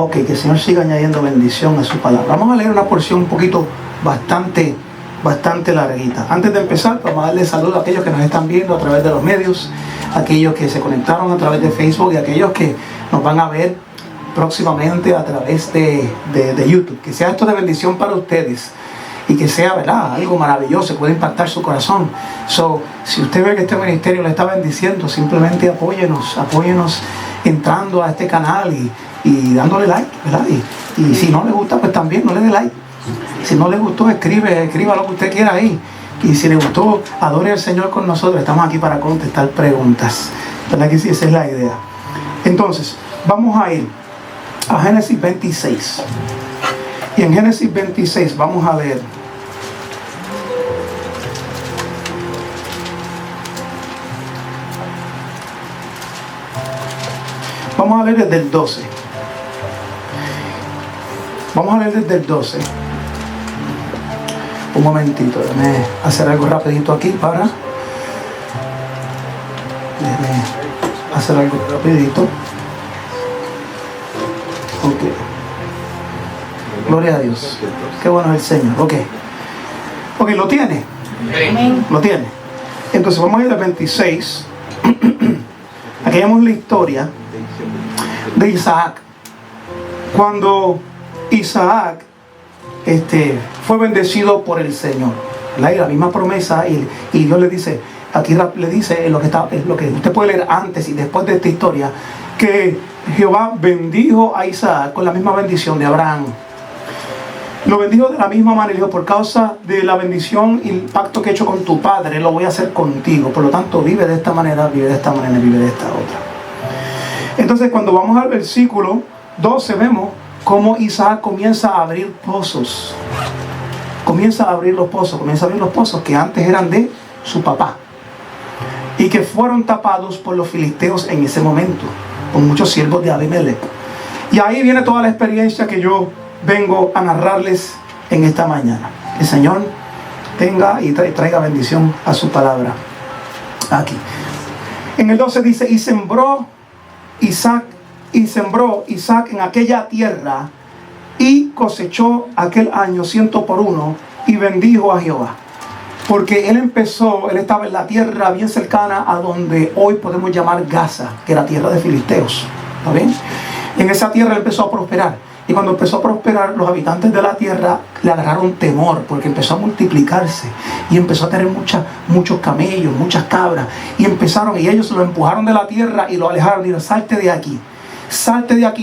Ok, que el Señor siga añadiendo bendición a su palabra. Vamos a leer una porción un poquito bastante larguita. Antes de empezar, vamos a darle saludos a aquellos que nos están viendo a través de los medios, aquellos que se conectaron a través de Facebook y aquellos que nos van a ver próximamente a través de YouTube. Que sea esto de bendición para ustedes y que sea, ¿verdad?, algo maravilloso, que pueda impactar su corazón. Si usted ve que este ministerio le está bendiciendo, simplemente apóyenos entrando a este canal y dándole like, ¿verdad? Y si no le gusta, pues también no le dé like. Si no le gustó, escriba lo que usted quiera ahí. Y si le gustó, adore al Señor con nosotros. Estamos aquí para contestar preguntas, ¿verdad que sí? Esa es la idea. Entonces, vamos a ir a Génesis 26. Y en Génesis 26 vamos a ver leer desde el 12. Vamos a leer desde el 12. Un momentito, déjame hacer algo rapidito aquí déjame hacer algo rapidito. Ok. Gloria a Dios. Qué bueno es el Señor. Ok, ¿lo tiene? ¿Lo tiene? Entonces vamos a ir al 26. Aquí vemos la historia de Isaac. Cuando Isaac fue bendecido por el Señor, la misma promesa, y Dios le dice, aquí le dice lo que usted puede leer antes y después de esta historia, que Jehová bendijo a Isaac con la misma bendición de Abraham. Lo bendijo de la misma manera, dijo, por causa de la bendición y el pacto que he hecho con tu padre, lo voy a hacer contigo. Por lo tanto, vive de esta manera, vive de esta manera, vive de esta otra. Entonces, cuando vamos al versículo 12, vemos cómo Isaac comienza a abrir pozos. Comienza a abrir los pozos que antes eran de su papá y que fueron tapados por los filisteos en ese momento, por muchos siervos de Abimelech. Y ahí viene toda la experiencia que yo vengo a narrarles en esta mañana. El Señor tenga y traiga bendición a su palabra. Aquí en el 12 dice: y sembró Isaac en aquella tierra y cosechó aquel año 100 por 1 y bendijo a Jehová. Porque él estaba en la tierra bien cercana a donde hoy podemos llamar Gaza, que era tierra de filisteos. ¿Está bien? En esa tierra empezó a prosperar. Y cuando empezó a prosperar, los habitantes de la tierra le agarraron temor, porque empezó a multiplicarse y empezó a tener muchos camellos, muchas cabras, y ellos lo empujaron de la tierra y lo alejaron. Dijeron: salte de aquí,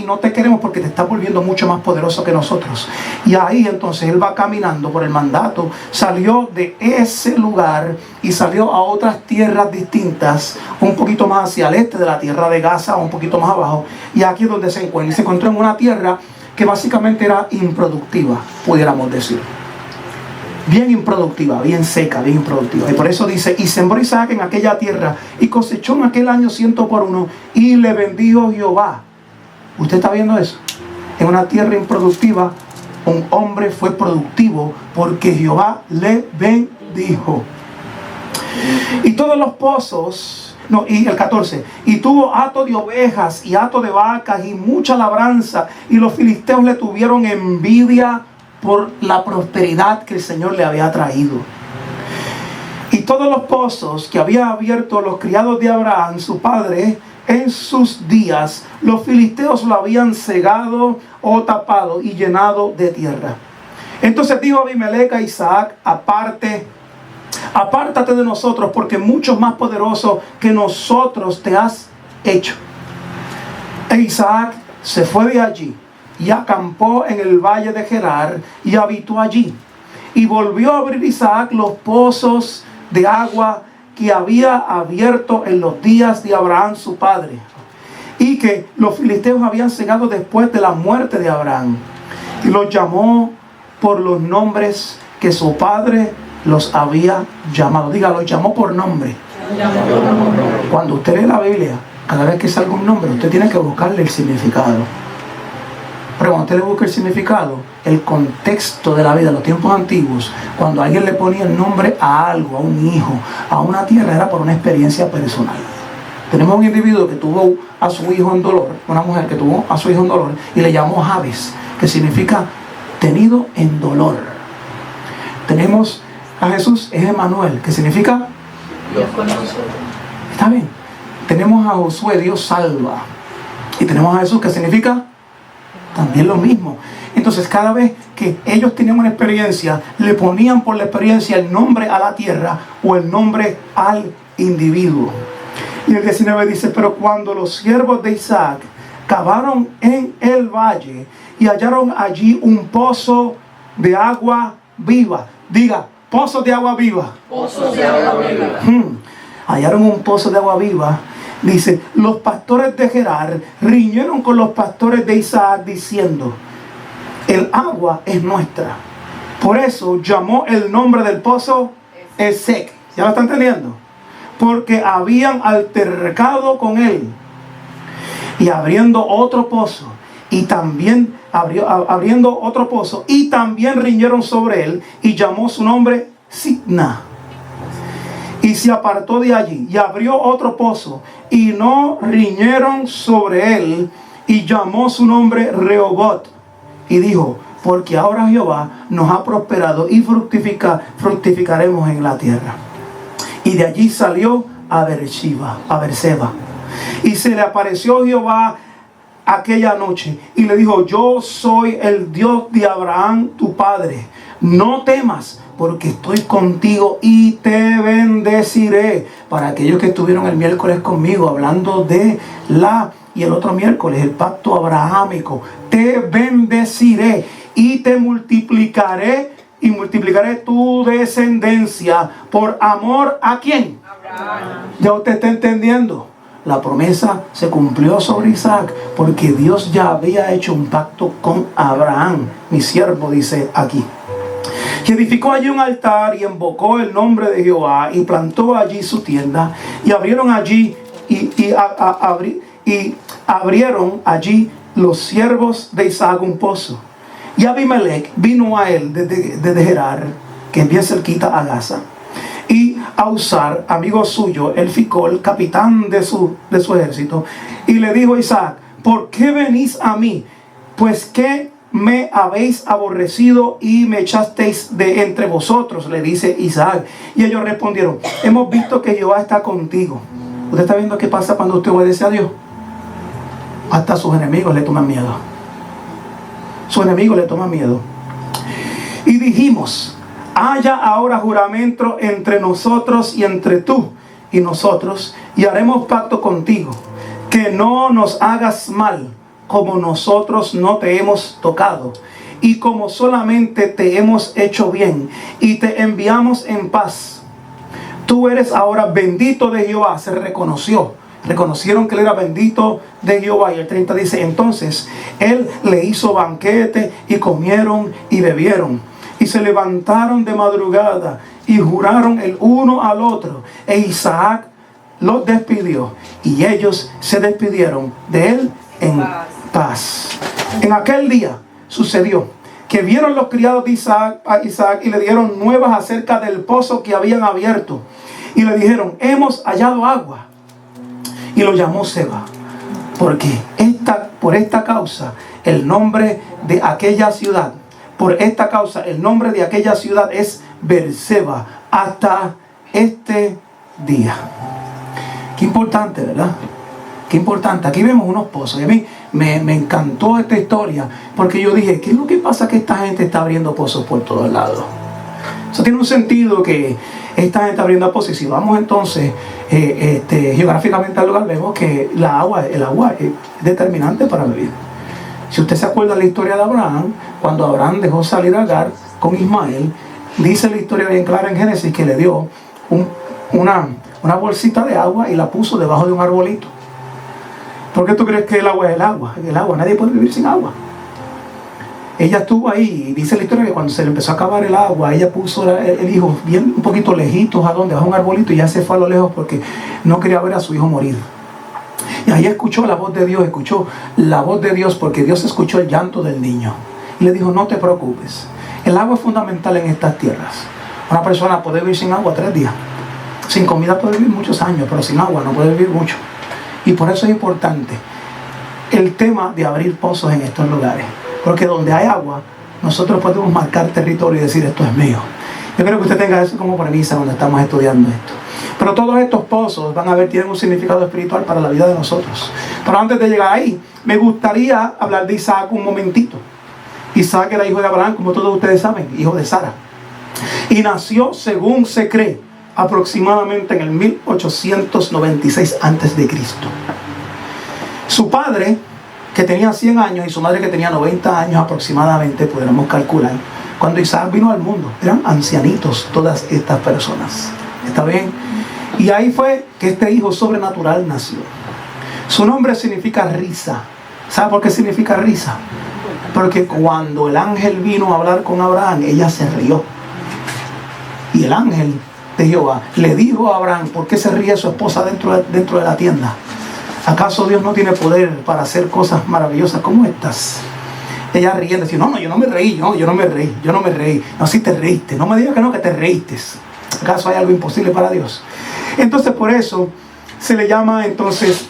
no te queremos porque te estás volviendo mucho más poderoso que nosotros. Y ahí entonces él va caminando por el mandato, salió de ese lugar y salió a otras tierras distintas, un poquito más hacia el este de la tierra de Gaza, un poquito más abajo, y aquí es donde se encuentra. Y se encontró en una tierra que básicamente era improductiva, pudiéramos decir. Bien improductiva, bien seca, bien improductiva. Y por eso dice: y sembró Isaac en aquella tierra y cosechó en aquel año 100 por 1 y le bendijo Jehová. ¿Usted está viendo eso? En una tierra improductiva, un hombre fue productivo porque Jehová le bendijo. Y todos los pozos... y el 14, y tuvo hato de ovejas y hato de vacas y mucha labranza, y los filisteos le tuvieron envidia por la prosperidad que el Señor le había traído. Y todos los pozos que había abierto los criados de Abraham, su padre, en sus días, los filisteos lo habían cegado o tapado y llenado de tierra. Entonces dijo Abimelech a Isaac: apártate de nosotros, porque mucho más poderoso que nosotros te has hecho. E Isaac se fue de allí y acampó en el valle de Gerar y habitó allí. Y volvió a abrir Isaac los pozos de agua que había abierto en los días de Abraham su padre, y que los filisteos habían cegado después de la muerte de Abraham. Y los llamó por los nombres que su padre los había llamado. Diga, los llamó por nombre. Cuando usted lee la Biblia, cada vez que salga un nombre, usted tiene que buscarle el significado. Pero cuando usted le busca el significado, el contexto de la vida, los tiempos antiguos, cuando alguien le ponía el nombre a algo, a un hijo, a una tierra, era por una experiencia personal. Tenemos un individuo que tuvo a su hijo en dolor, una mujer que tuvo a su hijo en dolor, y le llamó Jabes, que significa tenido en dolor. Tenemos a Jesús, es Emmanuel, que significa Dios con nosotros. Está bien. Tenemos a Josué, Dios salva. Y tenemos a Jesús, que significa también lo mismo. Entonces, cada vez que ellos tenían una experiencia, le ponían por la experiencia el nombre a la tierra o el nombre al individuo. Y el 19 dice: pero cuando los siervos de Isaac cavaron en el valle y hallaron allí un pozo de agua viva. Diga, pozo de agua viva. Pozos de agua viva. Hallaron un pozo de agua viva. Dice, los pastores de Gerar riñeron con los pastores de Isaac diciendo: el agua es nuestra. Por eso llamó el nombre del pozo Esek. ¿Ya lo están entendiendo? Porque habían altercado con él. Y abriendo otro pozo, y también abriendo otro pozo, y también riñeron sobre él, y llamó su nombre Sitna. Y se apartó de allí, y abrió otro pozo, y no riñeron sobre él, y llamó su nombre Rehobot. Y dijo: porque ahora Jehová nos ha prosperado, y fructificaremos en la tierra. Y de allí salió a Berseba. Y se le apareció Jehová aquella noche, y le dijo: yo soy el Dios de Abraham tu padre. No temas, porque estoy contigo y te bendeciré. Para aquellos que estuvieron el miércoles conmigo hablando de y el otro miércoles, el pacto abrahámico. Te bendeciré y te multiplicaré, y multiplicaré tu descendencia por amor ¿a quién? Abraham. Ya usted está entendiendo. La promesa se cumplió sobre Isaac, porque Dios ya había hecho un pacto con Abraham, mi siervo, dice aquí. Que edificó allí un altar y invocó el nombre de Jehová y plantó allí su tienda, y abrieron allí abrieron allí los siervos de Isaac un pozo. Y Abimelech vino a él desde Gerar, que es bien cerquita a Gaza, y a Usar, amigo suyo, el Ficol, capitán de su ejército, y le dijo a Isaac: ¿por qué venís a mí? Pues que me habéis aborrecido y me echasteis de entre vosotros, le dice Isaac. Y ellos respondieron: hemos visto que Jehová está contigo. ¿Usted está viendo qué pasa cuando usted obedece a Dios? Hasta sus enemigos le toman miedo. Sus enemigos le toman miedo. Y dijimos: haya ahora juramento entre nosotros y entre tú y nosotros, y haremos pacto contigo, que no nos hagas mal, como nosotros no te hemos tocado, y como solamente te hemos hecho bien, y te enviamos en paz. Tú eres ahora bendito de Jehová. Se reconocieron que él era bendito de Jehová. Y el 30 dice: entonces él le hizo banquete, y comieron y bebieron, y se levantaron de madrugada y juraron el uno al otro, e Isaac los despidió, y ellos se despidieron de él en paz. En aquel día sucedió que vieron los criados de Isaac a Isaac, y le dieron nuevas acerca del pozo que habían abierto, y le dijeron: hemos hallado agua. Y lo llamó Seba, porque por esta causa el nombre de aquella ciudad es Berseba hasta este día. Qué importante, ¿verdad? Qué importante. Aquí vemos unos pozos. Y a mí me encantó esta historia, porque yo dije: ¿qué es lo que pasa que esta gente está abriendo pozos por todos lados? Eso tiene un sentido, que esta gente está abriendo pozos. Y si vamos entonces geográficamente al lugar, vemos que el agua es determinante para beber. Si usted se acuerda de la historia de Abraham, cuando Abraham dejó salir a Agar con Ismael, dice la historia bien clara en Génesis que le dio una bolsita de agua y la puso debajo de un arbolito. ¿Por qué tú crees que el agua es el agua? El agua, nadie puede vivir sin agua. Ella estuvo ahí, y dice la historia que cuando se le empezó a acabar el agua, ella puso el hijo bien un poquito lejitos, bajo un arbolito, y ya se fue a lo lejos porque no quería ver a su hijo morir. Y ahí escuchó la voz de Dios, porque Dios escuchó el llanto del niño. Y le dijo: no te preocupes, el agua es fundamental en estas tierras. Una persona puede vivir sin agua 3 días. Sin comida puede vivir muchos años, pero sin agua no puede vivir mucho. Y por eso es importante el tema de abrir pozos en estos lugares. Porque donde hay agua, nosotros podemos marcar territorio y decir, esto es mío. Yo creo que usted tenga eso como premisa cuando estamos estudiando esto. Pero todos estos pozos van a ver, tienen un significado espiritual para la vida de nosotros. Pero antes de llegar ahí, me gustaría hablar de Isaac un momentito. Isaac era hijo de Abraham, como todos ustedes saben, hijo de Sara. Y nació, según se cree, aproximadamente en el 1896 a.C. Su padre, que tenía 100 años, y su madre, que tenía 90 años aproximadamente, podremos calcular, cuando Isaac vino al mundo, eran ancianitos todas estas personas. ¿Está bien? Y ahí fue que este hijo sobrenatural nació. Su nombre significa risa. ¿Sabe por qué significa risa? Porque cuando el ángel vino a hablar con Abraham, ella se rió. Y el ángel de Jehová le dijo a Abraham, ¿por qué se ríe su esposa dentro de la tienda? ¿Acaso Dios no tiene poder para hacer cosas maravillosas como estas? Ella riendo, decía, no, yo no me reí, yo no me reí. No, si te reíste, no me digas que no, que te reíste. ¿Acaso hay algo imposible para Dios? Entonces por eso se le llama entonces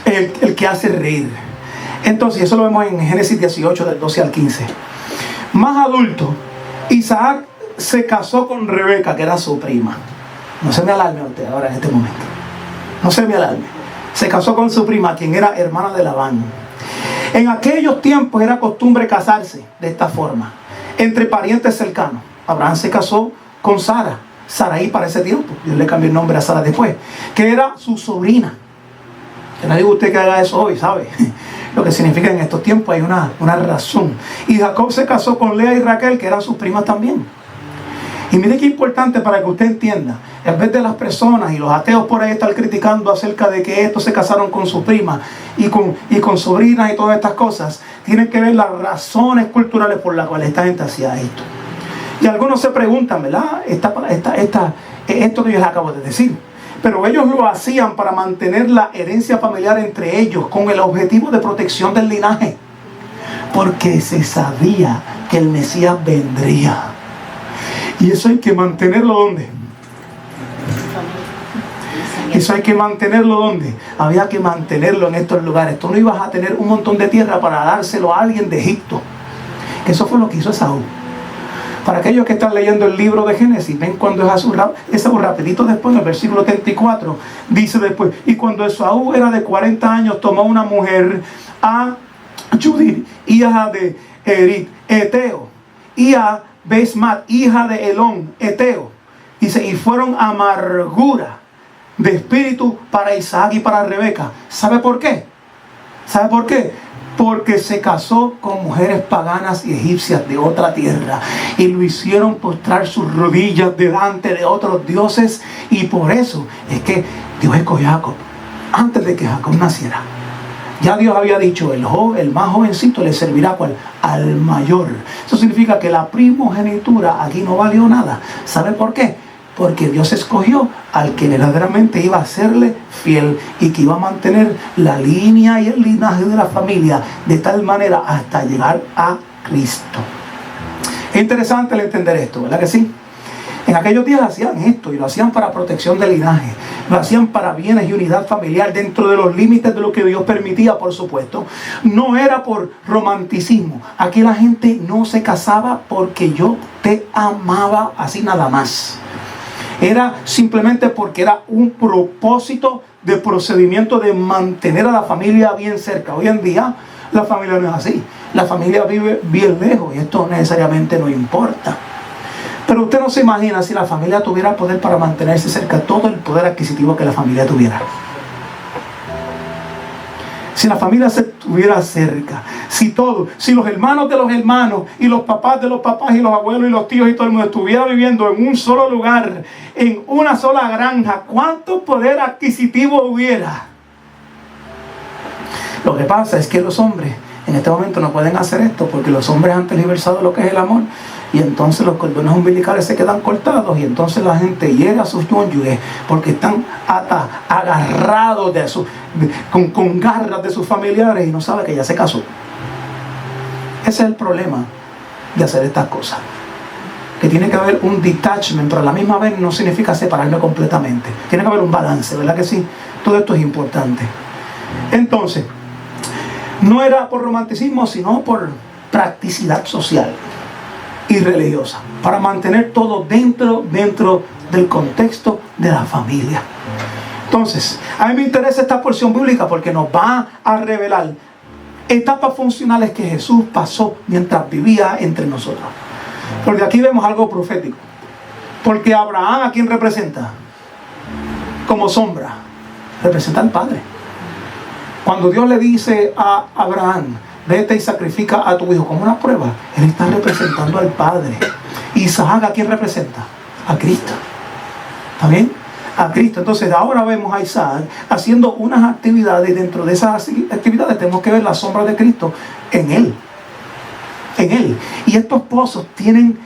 el que hace reír. Entonces eso lo vemos en Génesis 18 del 12 al 15. Más adulto, Isaac se casó con Rebeca, que era su prima. No se me alarme a usted ahora en este momento. No se me alarme. Se casó con su prima, quien era hermana de Labán. En aquellos tiempos era costumbre casarse de esta forma, entre parientes cercanos. Abraham se casó con Sara, Sarai para ese tiempo. Dios le cambió el nombre a Sara después, que era su sobrina. Que no diga usted que haga eso hoy, ¿sabe? Lo que significa en estos tiempos hay una razón. Y Jacob se casó con Lea y Raquel, que eran sus primas también. Y mire qué importante para que usted entienda. En vez de las personas y los ateos por ahí estar criticando acerca de que estos se casaron con sus primas y con sobrinas y todas estas cosas, tienen que ver las razones culturales por las cuales esta gente hacía esto. Y algunos se preguntan, ¿verdad? Esto que yo les acabo de decir. Pero ellos lo hacían para mantener la herencia familiar entre ellos, con el objetivo de protección del linaje. Porque se sabía que el Mesías vendría. Y eso hay que mantenerlo ¿dónde? Eso hay que mantenerlo ¿dónde? Había que mantenerlo en estos lugares. Tú no ibas a tener un montón de tierra para dárselo a alguien de Egipto. Eso fue lo que hizo Esaú. Para aquellos que están leyendo el libro de Génesis, ven cuando Esaú rapidito después, en el versículo 34, dice después, y cuando Esaú era de 40 años, tomó una mujer, a Judith, hija de Erit, Eteo, y a Besmat, hija de Elón, Eteo. Dice, y fueron amargura de espíritu para Isaac y para Rebeca. ¿Sabe por qué? ¿Sabe por qué? Porque se casó con mujeres paganas y egipcias de otra tierra y lo hicieron postrar sus rodillas delante de otros dioses. Y por eso es que Dios escogió a Jacob antes de que Jacob naciera. Ya Dios había dicho, el más jovencito le servirá ¿cuál? Al mayor. Eso significa que la primogenitura aquí no valió nada. ¿Sabe por qué? Porque Dios escogió al que verdaderamente iba a serle fiel y que iba a mantener la línea y el linaje de la familia de tal manera hasta llegar a Cristo. Es interesante el entender esto, ¿verdad que sí? En aquellos días hacían esto y lo hacían para protección del linaje. Lo hacían para bienes y unidad familiar dentro de los límites de lo que Dios permitía, por supuesto. No era por romanticismo. Aquí la gente no se casaba porque yo te amaba así nada más. Era simplemente porque era un propósito de procedimiento de mantener a la familia bien cerca. Hoy en día la familia no es así. La familia vive bien lejos y esto necesariamente no importa. Pero usted no se imagina si la familia tuviera poder para mantenerse cerca, todo el poder adquisitivo que la familia tuviera. Si la familia se estuviera cerca, si los hermanos de los hermanos y los papás de los papás y los abuelos y los tíos y todo el mundo estuviera viviendo en un solo lugar, en una sola granja, ¿cuánto poder adquisitivo hubiera? Lo que pasa es que los hombres en este momento no pueden hacer esto porque los hombres han tergiversado lo que es el amor y entonces los cordones umbilicales se quedan cortados y entonces la gente hiere a sus cónyuges porque están agarrados con garras de sus familiares y no sabe que ya se casó. Ese es el problema de hacer estas cosas, que tiene que haber un detachment, pero a la misma vez no significa separarme completamente. Tiene que haber un balance, ¿verdad que sí? Todo esto es importante. Entonces, no era por romanticismo, sino por practicidad social y religiosa, para mantener todo dentro del contexto de la familia. Entonces, a mí me interesa esta porción bíblica porque nos va a revelar etapas funcionales que Jesús pasó mientras vivía entre nosotros. Porque aquí vemos algo profético. Porque Abraham, ¿a quién representa? Como sombra, representa al Padre. Cuando Dios le dice a Abraham, vete y sacrifica a tu hijo como una prueba, él está representando al Padre. Isaac, ¿a quién representa? A Cristo. ¿Está bien? A Cristo. Entonces ahora vemos a Isaac haciendo unas actividades, y dentro de esas actividades tenemos que ver la sombra de Cristo en él. En él. Y estos pozos tienen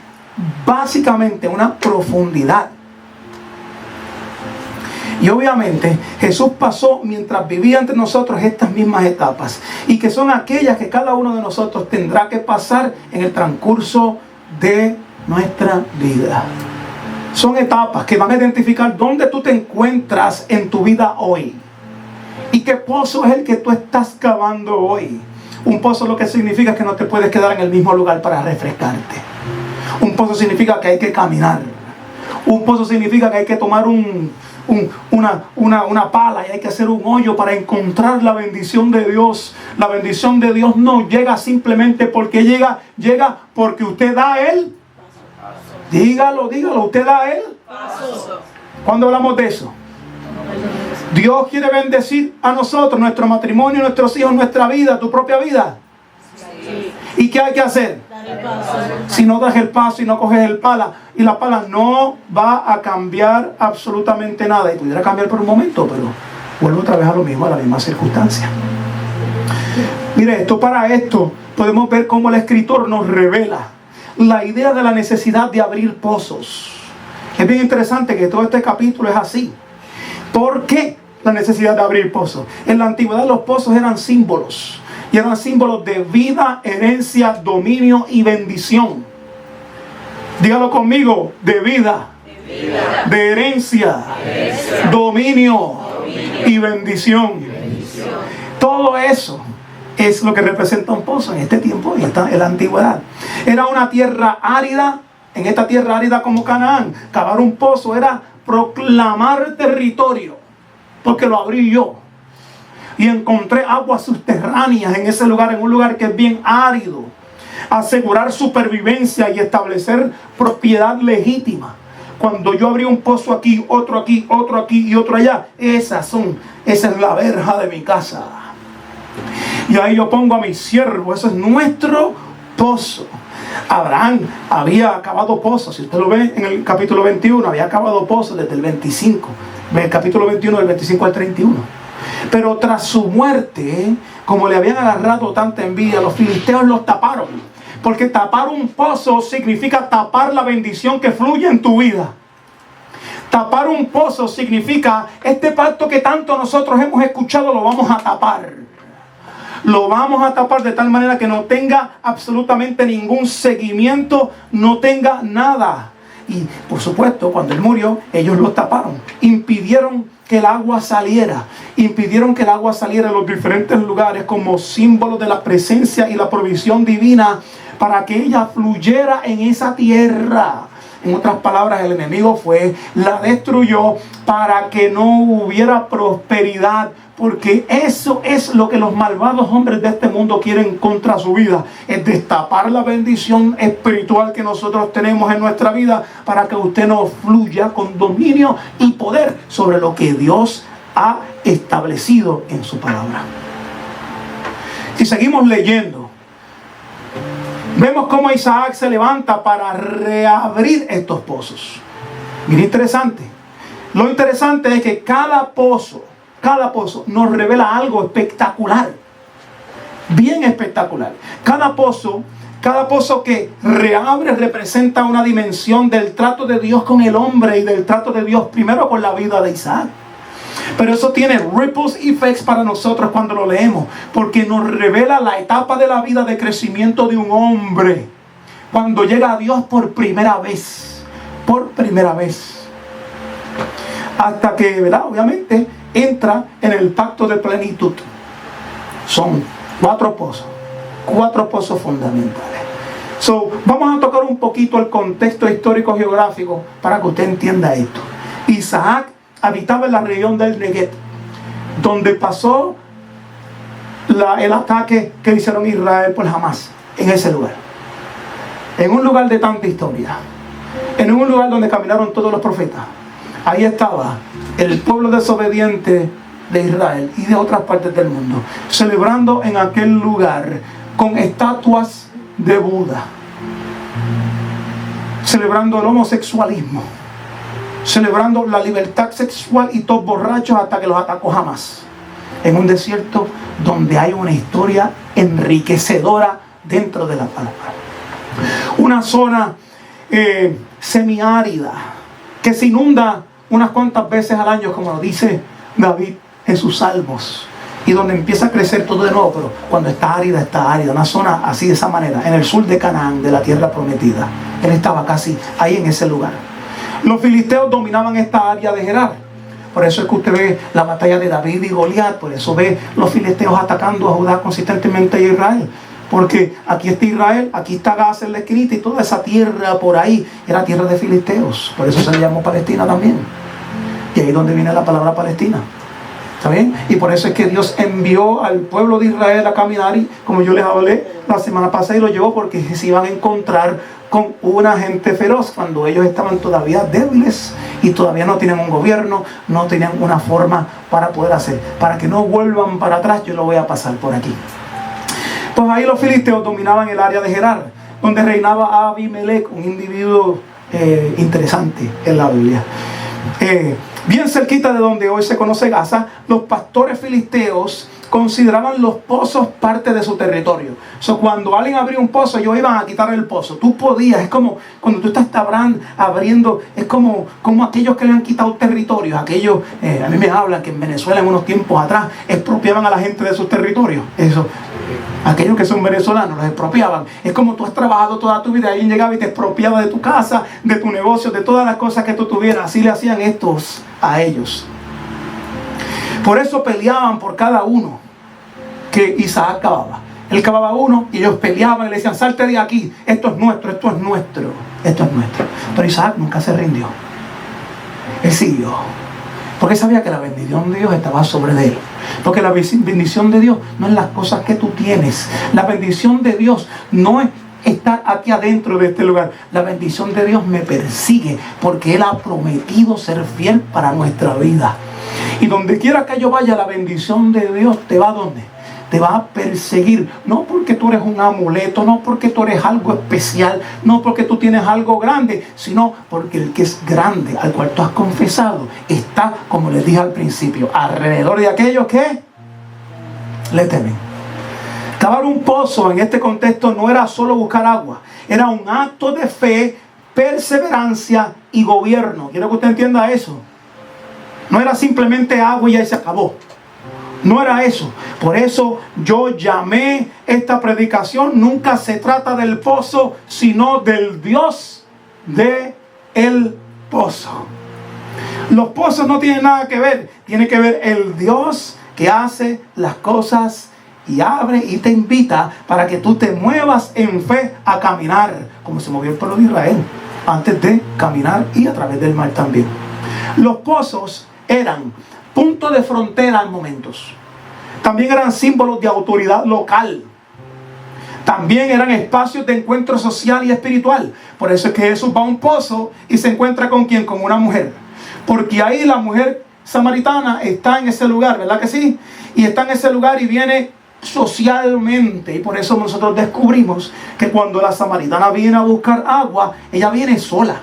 básicamente una profundidad. Y obviamente Jesús pasó mientras vivía entre nosotros estas mismas etapas, y que son aquellas que cada uno de nosotros tendrá que pasar en el transcurso de nuestra vida. Son etapas que van a identificar dónde tú te encuentras en tu vida hoy y qué pozo es el que tú estás cavando hoy. Un pozo lo que significa que no te puedes quedar en el mismo lugar para refrescarte. Un pozo significa que hay que caminar. Un pozo significa que hay que tomar una pala y hay que hacer un hoyo para encontrar la bendición de Dios. La bendición de Dios no llega simplemente porque llega porque usted da a Él. Dígalo, usted da a Él. ¿Cuándo hablamos de eso? Dios quiere bendecir a nosotros, nuestro matrimonio, nuestros hijos, nuestra vida, tu propia vida. Sí. ¿Y qué hay que hacer? Dar el paso. Si no das el paso y no coges el pala, y la pala no va a cambiar absolutamente nada. Y pudiera cambiar por un momento, pero vuelvo otra vez a lo mismo, a la misma circunstancia. Mire, para esto podemos ver cómo el escritor nos revela la idea de la necesidad de abrir pozos. Es bien interesante que todo este capítulo es así. ¿Por qué la necesidad de abrir pozos? En la antigüedad los pozos eran símbolos. Y eran símbolos de vida, herencia, dominio y bendición. Dígalo conmigo, de vida, de herencia, dominio y bendición. Todo eso es lo que representa un pozo en este tiempo, en la antigüedad. Era una tierra árida, en esta tierra árida como Canaán. Cavar un pozo era proclamar territorio, porque lo abrí yo. Y encontré aguas subterráneas en ese lugar, en un lugar que es bien árido. Asegurar supervivencia y establecer propiedad legítima. Cuando yo abrí un pozo aquí, otro aquí, otro aquí y otro allá, esa es la verja de mi casa. Y ahí yo pongo a mi siervo, eso es nuestro pozo. Abraham había cavado pozos, si usted lo ve en el capítulo 21, había cavado pozos desde el 25, el capítulo 21 del 25 al 31. Pero tras su muerte, como le habían agarrado tanta envidia, los filisteos los taparon. Porque tapar un pozo significa tapar la bendición que fluye en tu vida. Tapar un pozo significa este pacto que tanto nosotros hemos escuchado lo vamos a tapar. Lo vamos a tapar de tal manera que no tenga absolutamente ningún seguimiento, no tenga nada. Y por supuesto, cuando él murió, ellos lo taparon. Impidieron que el agua saliera. Impidieron que el agua saliera a los diferentes lugares como símbolo de la presencia y la provisión divina para que ella fluyera en esa tierra. En otras palabras, el enemigo la destruyó para que no hubiera prosperidad. Porque eso es lo que los malvados hombres de este mundo quieren contra su vida. Es destapar la bendición espiritual que nosotros tenemos en nuestra vida para que usted no fluya con dominio y poder sobre lo que Dios ha establecido en su palabra. Si seguimos leyendo, vemos cómo Isaac se levanta para reabrir estos pozos. Mira, interesante. Lo interesante es que cada pozo nos revela algo espectacular. Bien espectacular. Cada pozo que reabre representa una dimensión del trato de Dios con el hombre y del trato de Dios primero con la vida de Isaac. Pero eso tiene ripples effects para nosotros cuando lo leemos, porque nos revela la etapa de la vida de crecimiento de un hombre cuando llega a Dios por primera vez. Hasta que, ¿verdad? Obviamente entra en el pacto de plenitud. Son 4 pozos. 4 pozos fundamentales. Vamos a tocar un poquito el contexto histórico geográfico para que usted entienda esto. Isaac habitaba en la región del Negev, donde pasó el ataque que hicieron Israel por Hamás, en ese lugar. En un lugar de tanta historia, en un lugar donde caminaron todos los profetas. Ahí estaba el pueblo desobediente de Israel y de otras partes del mundo, celebrando en aquel lugar con estatuas de Buda, celebrando el homosexualismo, celebrando la libertad sexual, y todos borrachos hasta que los atacó Hamás, en un desierto donde hay una historia enriquecedora dentro de la palabra. Una zona semiárida que se inunda unas cuantas veces al año, como lo dice David en sus salmos, y donde empieza a crecer todo de nuevo, pero cuando está árida, una zona así, de esa manera, en el sur de Canaán, de la tierra prometida. Él estaba casi ahí en ese lugar. Los filisteos dominaban esta área de Gerar. Por eso es que usted ve la batalla de David y Goliat. Por eso ve los filisteos atacando a Judá consistentemente y a Israel. Porque aquí está Israel, aquí está Gaza en la esquinita, y toda esa tierra por ahí era tierra de filisteos. Por eso se le llamó Palestina también. Y ahí es donde viene la palabra Palestina. ¿Está bien? Y por eso es que Dios envió al pueblo de Israel a caminar, y como yo les hablé la semana pasada, y lo llevó porque se iban a encontrar con una gente feroz cuando ellos estaban todavía débiles y todavía no tienen un gobierno, no tenían una forma para poder hacer. Para que no vuelvan para atrás, yo lo voy a pasar por aquí. Pues ahí los filisteos dominaban el área de Gerar, donde reinaba Abimelech, un individuo interesante en la Biblia. Bien cerquita de donde hoy se conoce Gaza, los pastores filisteos consideraban los pozos parte de su territorio. Cuando alguien abría un pozo, ellos iban a quitar el pozo. Tú podías, es como cuando tú estás abriendo, es como aquellos que le han quitado territorios. Aquellos, a mí me hablan que en Venezuela en unos tiempos atrás expropiaban a la gente de sus territorios. Eso, aquellos que son venezolanos los expropiaban. Es como tú has trabajado toda tu vida, alguien llegaba y te expropiaba de tu casa, de tu negocio, de todas las cosas que tú tuvieras. Así le hacían estos a ellos. Por eso peleaban por cada uno que Isaac cavaba. Él cavaba uno y ellos peleaban y le decían: salte de aquí, esto es nuestro, esto es nuestro, esto es nuestro. Pero Isaac nunca se rindió. Él siguió, porque sabía que la bendición de Dios estaba sobre él. Porque la bendición de Dios no es las cosas que tú tienes. La bendición de Dios no es estar aquí adentro de este lugar. La bendición de Dios me persigue, porque Él ha prometido ser fiel para nuestra vida. Y donde quiera que yo vaya, la bendición de Dios te va a ¿dónde? Te va a perseguir. No porque tú eres un amuleto, no porque tú eres algo especial, no porque tú tienes algo grande, sino porque el que es grande, al cual tú has confesado, está, como les dije al principio, alrededor de aquellos que le temen. Cavar un pozo en este contexto no era solo buscar agua, era un acto de fe, perseverancia y gobierno. Quiero que usted entienda eso. No era simplemente agua y ahí se acabó. No era eso. Por eso yo llamé esta predicación: nunca se trata del pozo, sino del Dios del pozo. Los pozos no tienen nada que ver. Tiene que ver el Dios que hace las cosas y abre y te invita para que tú te muevas en fe a caminar, como se movió el pueblo de Israel antes de caminar, y a través del mar también. Los pozos eran puntos de frontera en momentos. También eran símbolos de autoridad local. También eran espacios de encuentro social y espiritual. Por eso es que Jesús va a un pozo y se encuentra ¿con quién? Con una mujer. Porque ahí la mujer samaritana está en ese lugar, ¿verdad que sí? Y está en ese lugar y viene socialmente. Y por eso nosotros descubrimos que cuando la samaritana viene a buscar agua, ella viene sola.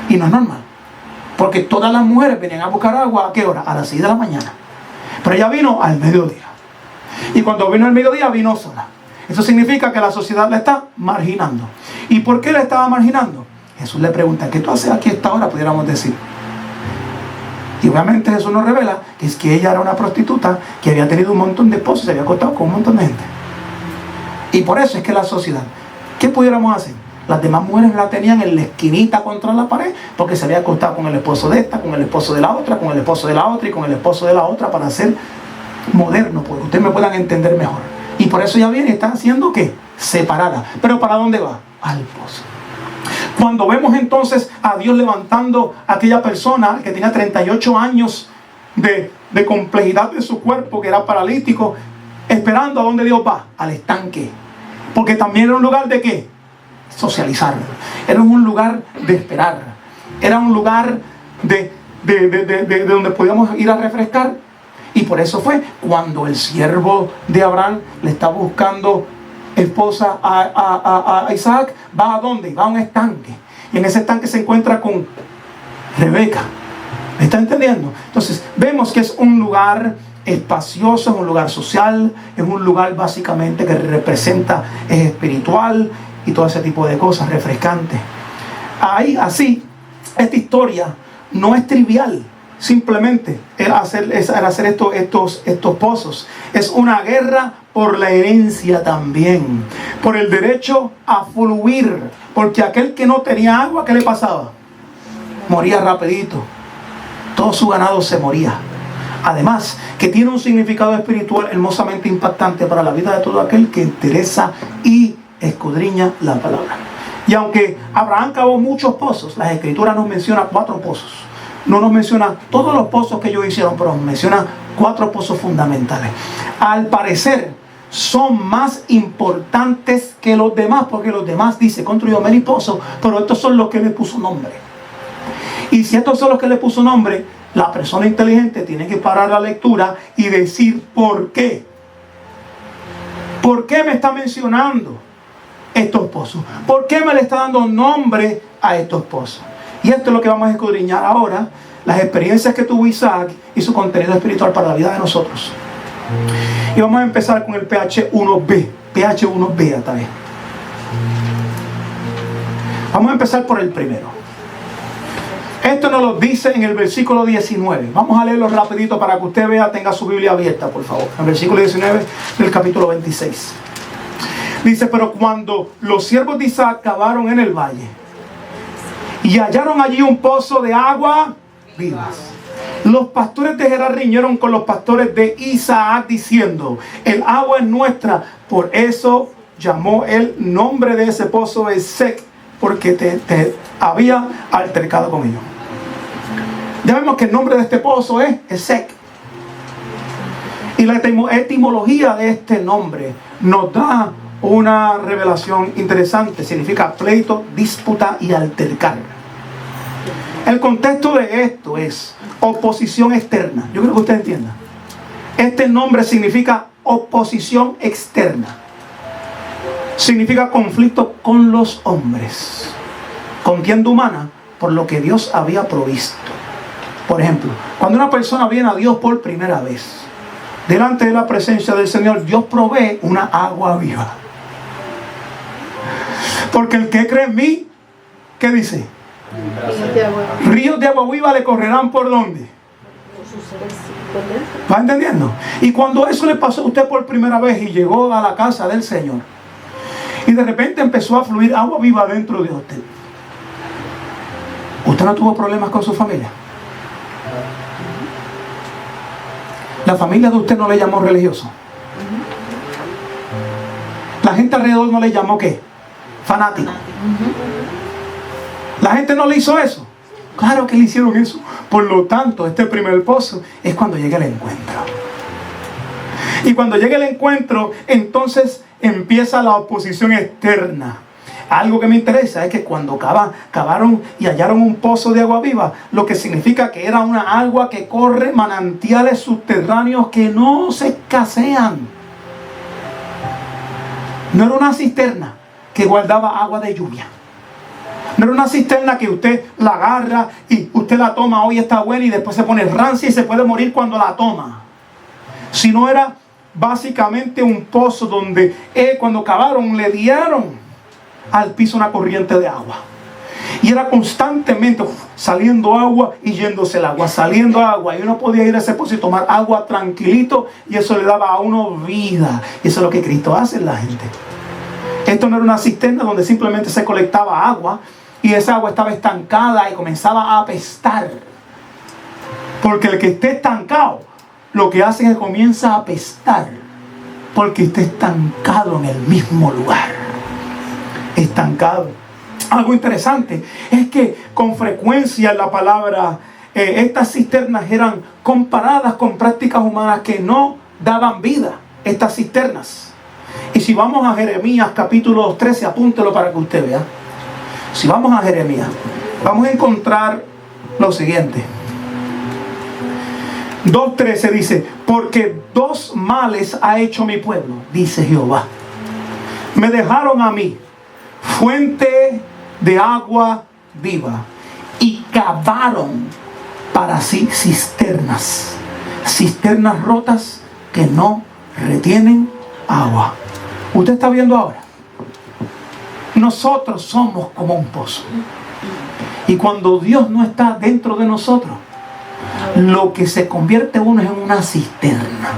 Y no es normal. Porque todas las mujeres venían a buscar agua, ¿a qué hora? A las 6 de la mañana. Pero ella vino al mediodía. Y cuando vino al mediodía, vino sola. Eso significa que la sociedad la está marginando. ¿Y por qué la estaba marginando? Jesús le pregunta: ¿qué tú haces aquí a esta hora? Pudiéramos decir. Y obviamente Jesús nos revela que es que ella era una prostituta que había tenido un montón de esposos, se había acostado con un montón de gente. Y por eso es que la sociedad, ¿qué pudiéramos hacer? Las demás mujeres la tenían en la esquinita contra la pared, porque se había acostado con el esposo de esta, con el esposo de la otra, con el esposo de la otra y con el esposo de la otra, para hacer moderno, porque ustedes me puedan entender mejor. Y por eso ya viene, está haciendo ¿qué? Separada. ¿Pero para dónde va? Al pozo. Cuando vemos entonces a Dios levantando a aquella persona que tenía 38 años de complejidad de su cuerpo, que era paralítico, esperando, ¿a dónde Dios va? Al estanque. Porque también era un lugar de ¿qué? Socializar. Era un lugar de esperar. Era un lugar de donde podíamos ir a refrescar. Y por eso fue cuando el siervo de Abraham le está buscando esposa a Isaac, va a dónde? Va a un estanque. Y en ese estanque se encuentra con Rebeca. ¿Me está entendiendo? Entonces vemos que es un lugar espacioso, es un lugar social, es un lugar básicamente que representa, es espiritual y todo ese tipo de cosas, refrescante. Ahí, así, esta historia no es trivial. Simplemente el hacer estos pozos. Es una guerra por la herencia también, por el derecho a fluir, porque aquel que no tenía agua, ¿qué le pasaba? Moría rapidito. Todo su ganado se moría. Además, que tiene un significado espiritual hermosamente impactante para la vida de todo aquel que interesa y escudriña la palabra. Y aunque Abraham cavó muchos pozos, las escrituras nos mencionan 4 pozos. No nos menciona todos los pozos que ellos hicieron, pero nos menciona 4 pozos fundamentales. Al parecer, son más importantes que los demás, porque los demás dice, construyó mil pozos, pero estos son los que le puso nombre. Y si estos son los que le puso nombre, la persona inteligente tiene que parar la lectura y decir ¿por qué? ¿Por qué me está mencionando estos pozos? ¿Por qué me le está dando nombre a estos pozos? Y esto es lo que vamos a escudriñar ahora, las experiencias que tuvo Isaac y su contenido espiritual para la vida de nosotros. Y vamos a empezar con el PH1B. PH1B hasta ahí. Vamos a empezar por el primero. Esto nos lo dice en el versículo 19. Vamos a leerlo rapidito para que usted vea, tenga su Biblia abierta, por favor. El versículo 19 del capítulo 26. Dice, pero cuando los siervos de Isaac cavaron en el valle y hallaron allí un pozo de agua vivas, los pastores de Gerar riñeron con los pastores de Isaac diciendo, el agua es nuestra. Por eso llamó el nombre de ese pozo Esek, porque te había altercado con ellos. Ya vemos que el nombre de este pozo es Esek. Y la etimología de este nombre nos da una revelación interesante. Significa pleito, disputa y altercar. El contexto de esto es oposición externa. Yo creo que usted entienda. Este nombre significa oposición externa. Significa conflicto con los hombres. Contienda humana por lo que Dios había provisto. Por ejemplo, cuando una persona viene a Dios por primera vez, delante de la presencia del Señor, Dios provee una agua viva. Porque el que cree en mí, ¿qué dice? Ríos de agua viva le correrán ¿por dónde? ¿Va entendiendo? Y cuando eso le pasó a usted por primera vez y llegó a la casa del Señor, y de repente empezó a fluir agua viva dentro de usted, ¿usted no tuvo problemas con su familia? La familia de usted no le llamó religioso. La gente alrededor no le llamó ¿qué? Fanático. La gente no le hizo eso. Claro que le hicieron eso. Por lo tanto, este primer pozo es cuando llega el encuentro. Y cuando llega el encuentro, entonces empieza la oposición externa. Algo que me interesa es que cuando cavaron y hallaron un pozo de agua viva, lo que significa que era una agua que corre, manantiales subterráneos que no se escasean. No era una cisterna que guardaba agua de lluvia. No era una cisterna que usted la agarra y usted la toma, hoy está buena y después se pone rancia y se puede morir cuando la toma. Sino era básicamente un pozo donde cuando cavaron le dieron al piso una corriente de agua. Y era constantemente saliendo agua y yéndose el agua, saliendo agua. Y uno podía ir a ese pozo y tomar agua tranquilito y eso le daba a uno vida. Y eso es lo que Cristo hace en la gente. Esto no era una cisterna donde simplemente se colectaba agua y esa agua estaba estancada y comenzaba a apestar. Porque el que esté estancado, lo que hace es que comienza a apestar, porque está estancado en el mismo lugar. Estancado. Algo interesante es que con frecuencia la palabra, estas cisternas eran comparadas con prácticas humanas que no daban vida. Estas cisternas. Y si vamos a Jeremías capítulo 13, apúntelo para que usted vea. Si vamos a Jeremías, vamos a encontrar lo siguiente. 2:13 dice: porque dos males ha hecho mi pueblo, dice Jehová. Me dejaron a mí fuente de agua viva y cavaron para sí cisternas rotas que no retienen agua. Usted está viendo ahora, nosotros somos como un pozo, y cuando Dios no está dentro de nosotros, lo que se convierte uno es en una cisterna.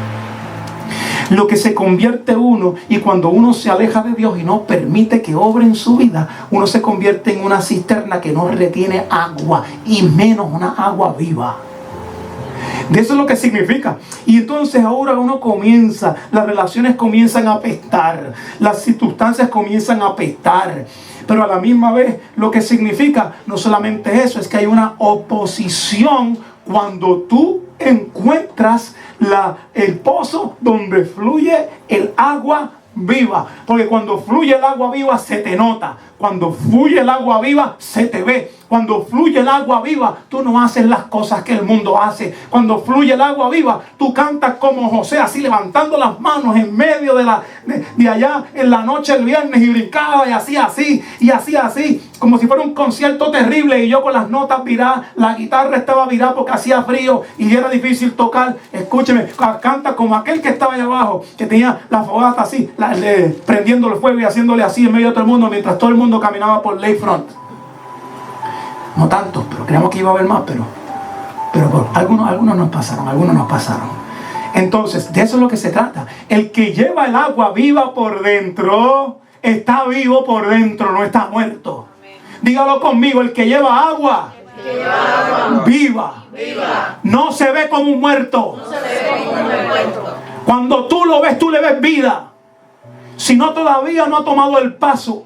Lo que se convierte uno, y cuando uno se aleja de Dios y no permite que obre en su vida, uno se convierte en una cisterna que no retiene agua, y menos una agua viva. De eso es lo que significa. Y entonces ahora uno comienza, las relaciones comienzan a apestar, las circunstancias comienzan a apestar. Pero a la misma vez lo que significa no solamente eso, es que hay una oposición cuando tú encuentras el pozo donde fluye el agua viva. Porque cuando fluye el agua viva se te nota. Cuando fluye el agua viva se te ve. Cuando fluye el agua viva, tú no haces las cosas que el mundo hace. Cuando fluye el agua viva, tú cantas como José, así levantando las manos en medio de allá en la noche el viernes, y brincaba y hacía así, y hacía así, como si fuera un concierto terrible, y yo con las notas viradas, la guitarra estaba virada porque hacía frío y era difícil tocar. Escúcheme, canta como aquel que estaba allá abajo, que tenía la fogata así, prendiendo el fuego y haciéndole así en medio de todo el mundo, mientras todo el mundo caminaba por Lakefront. No tantos, pero creíamos que iba a haber más, pero algunos nos pasaron. Entonces, de eso es lo que se trata. El que lleva el agua viva por dentro, está vivo por dentro, no está muerto. Dígalo conmigo: el que lleva agua viva no se ve como un muerto. Cuando tú lo ves, tú le ves vida. Si no, todavía no ha tomado el paso.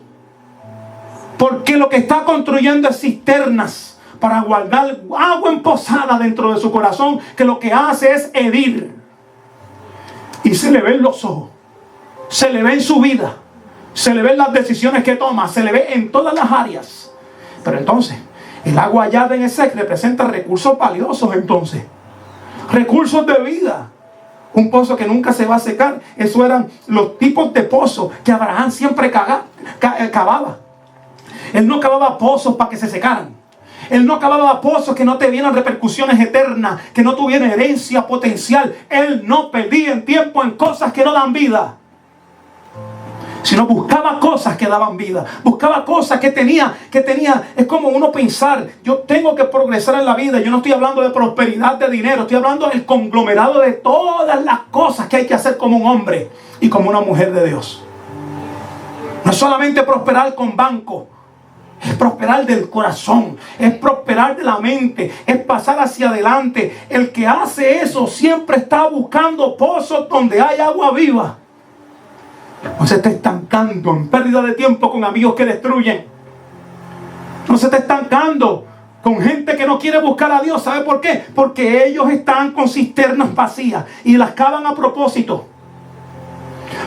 Porque lo que está construyendo es cisternas para guardar agua emposada dentro de su corazón, que lo que hace es herir. Y se le ven los ojos, se le ve en su vida, se le ven las decisiones que toma, se le ve en todas las áreas. Pero entonces, el agua hallada en ese representa recursos valiosos, entonces. Recursos de vida. Un pozo que nunca se va a secar. Eso eran los tipos de pozos que Abraham siempre cavaba. Él no cavaba pozos para que se secaran. Él no cavaba pozos que no tuvieran repercusiones eternas, que no tuvieran herencia potencial. Él no perdía el tiempo en cosas que no dan vida, sino buscaba cosas que daban vida. Buscaba cosas que tenía. Es como uno pensar: yo tengo que progresar en la vida. Yo no estoy hablando de prosperidad de dinero, estoy hablando del conglomerado de todas las cosas que hay que hacer como un hombre y como una mujer de Dios. No es solamente prosperar con banco, es prosperar del corazón, es prosperar de la mente, es pasar hacia adelante. El que hace eso siempre está buscando pozos donde hay agua viva. No se está estancando en pérdida de tiempo con amigos que destruyen. No se está estancando con gente que no quiere buscar a Dios. ¿Sabe por qué? Porque ellos están con cisternas vacías y las cavan a propósito.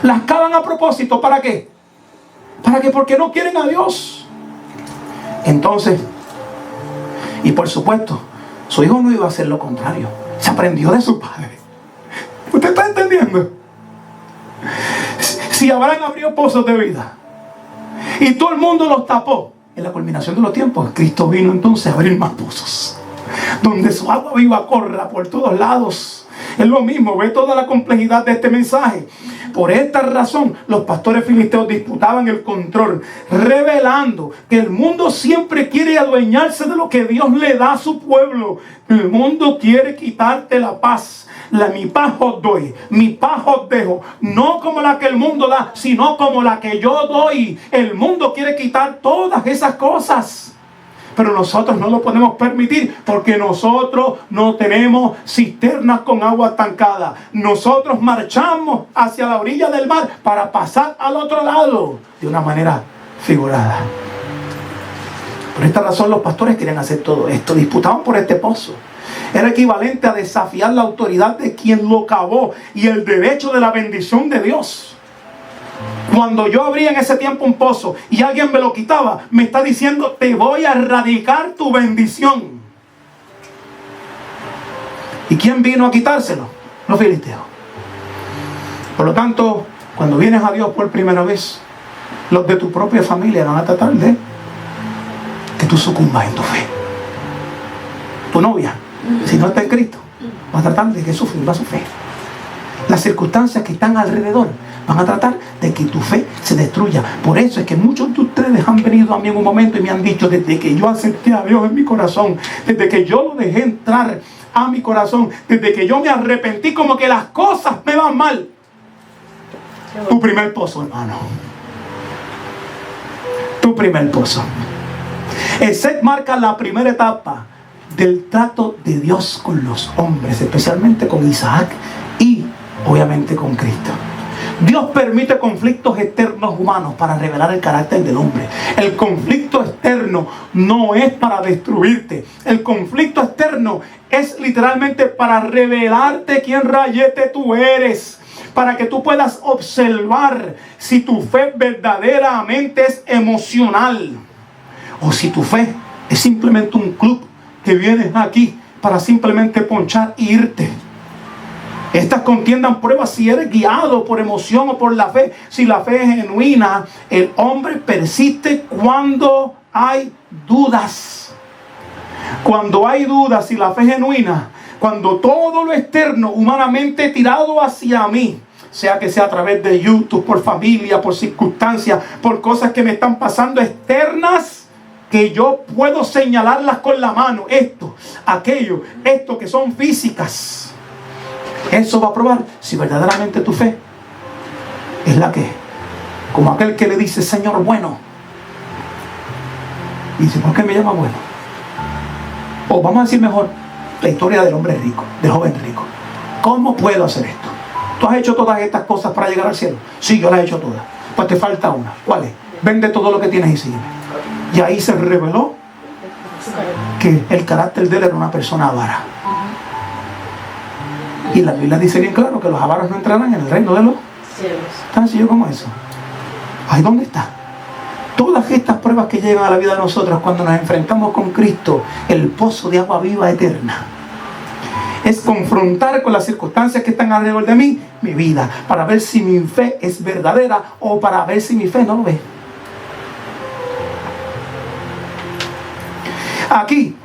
Las cavan a propósito. ¿Para qué? Porque no quieren a Dios. Entonces, y por supuesto, su hijo no iba a hacer lo contrario. Se aprendió de su padre. ¿Usted está entendiendo? Si Abraham abrió pozos de vida y todo el mundo los tapó, en la culminación de los tiempos, Cristo vino entonces a abrir más pozos, donde su agua viva corra por todos lados. Es lo mismo, ve toda la complejidad de este mensaje. Por esta razón, los pastores filisteos disputaban el control, revelando que el mundo siempre quiere adueñarse de lo que Dios le da a su pueblo. El mundo quiere quitarte la paz. Mi paz os doy, mi paz os dejo. No como la que el mundo da, sino como la que yo doy. El mundo quiere quitar todas esas cosas. pero nosotros no lo podemos permitir porque nosotros no tenemos cisternas con agua estancada. Nosotros marchamos hacia la orilla del mar para pasar al otro lado de una manera figurada. Por esta razón los pastores querían hacer todo esto, disputaban por este pozo. Era equivalente a desafiar la autoridad de quien lo cavó y el derecho de la bendición de Dios. Cuando yo abría en ese tiempo un pozo y alguien me lo quitaba, me está diciendo: te voy a erradicar tu bendición. ¿Y quién vino a quitárselo? Los filisteos. Por lo tanto, cuando vienes a Dios por primera vez, los de tu propia familia van a tratar de que tú sucumbas en tu fe. Tu novia, si no está en Cristo, va a tratar de que sucumba su fe. Las circunstancias que están alrededor van a tratar de que tu fe se destruya. Por eso es que muchos de ustedes han venido a mí en un momento y me han dicho: desde que yo acepté a Dios en mi corazón, desde que yo lo dejé entrar a mi corazón, desde que yo me arrepentí, como que las cosas me van mal. Tu primer pozo, hermano. Tu primer pozo. El set marca la primera etapa del trato de Dios con los hombres, especialmente con Isaac y obviamente con Cristo. Dios permite conflictos externos humanos para revelar el carácter del hombre. El conflicto externo no es para destruirte. El conflicto externo es literalmente para revelarte quién rayete tú eres, para que tú puedas observar si tu fe verdaderamente es emocional o si tu fe es simplemente un club que vienes aquí para simplemente ponchar e irte. Estas contiendas pruebas si eres guiado por emoción o por la fe. Si la fe es genuina, el hombre persiste cuando hay dudas. Cuando hay dudas, si la fe es genuina, cuando todo lo externo humanamente tirado hacia mí, sea que sea a través de YouTube, por familia, por circunstancias, por cosas que me están pasando externas, que yo puedo señalarlas con la mano, esto, aquello, esto que son físicas. Eso va a probar si verdaderamente tu fe es la que es. Como aquel que le dice: Señor bueno. Y dice: ¿por qué me llama bueno? O vamos a decir mejor, la historia del hombre rico, del joven rico. ¿Cómo puedo hacer esto? ¿Tú has hecho todas estas cosas para llegar al cielo? Sí, yo las he hecho todas. Pues te falta una. ¿Cuál es? Vende todo lo que tienes y sígueme. Y ahí se reveló que el carácter de él era una persona avara. Y la Biblia dice bien claro que los avaros no entrarán en el reino de los cielos. ¿Tan sencillo como eso? ¿Ahí dónde está? Todas estas pruebas que llegan a la vida de nosotros cuando nos enfrentamos con Cristo, el pozo de agua viva eterna, es confrontar con las circunstancias que están alrededor de mí, mi vida, para ver si mi fe es verdadera o para ver si mi fe no lo ve. Aquí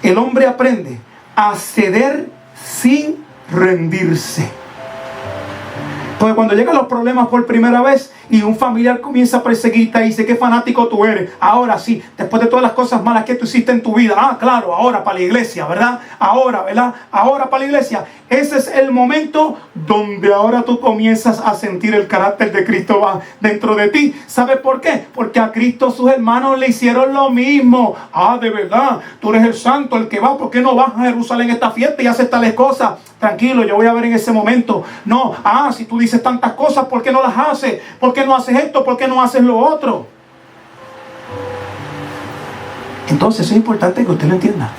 el hombre aprende a ceder sin rendirse. Porque cuando llegan los problemas por primera vez y un familiar comienza a perseguirte y dice: qué fanático tú eres. Ahora sí, después de todas las cosas malas que tú hiciste en tu vida, claro, ahora para la iglesia, ¿verdad? Ahora, ¿verdad? Ahora para la iglesia. Ese es el momento donde ahora tú comienzas a sentir el carácter de Cristo va dentro de ti. ¿Sabes por qué? Porque a Cristo sus hermanos le hicieron lo mismo. De verdad, tú eres el santo, el que va. ¿Por qué no vas a Jerusalén esta fiesta y haces tales cosas? Tranquilo, yo voy a ver en ese momento. No, si tú dices tantas cosas, ¿por qué no las haces? ¿Por qué no haces esto? ¿Por qué no haces lo otro? Entonces es importante que usted lo entienda.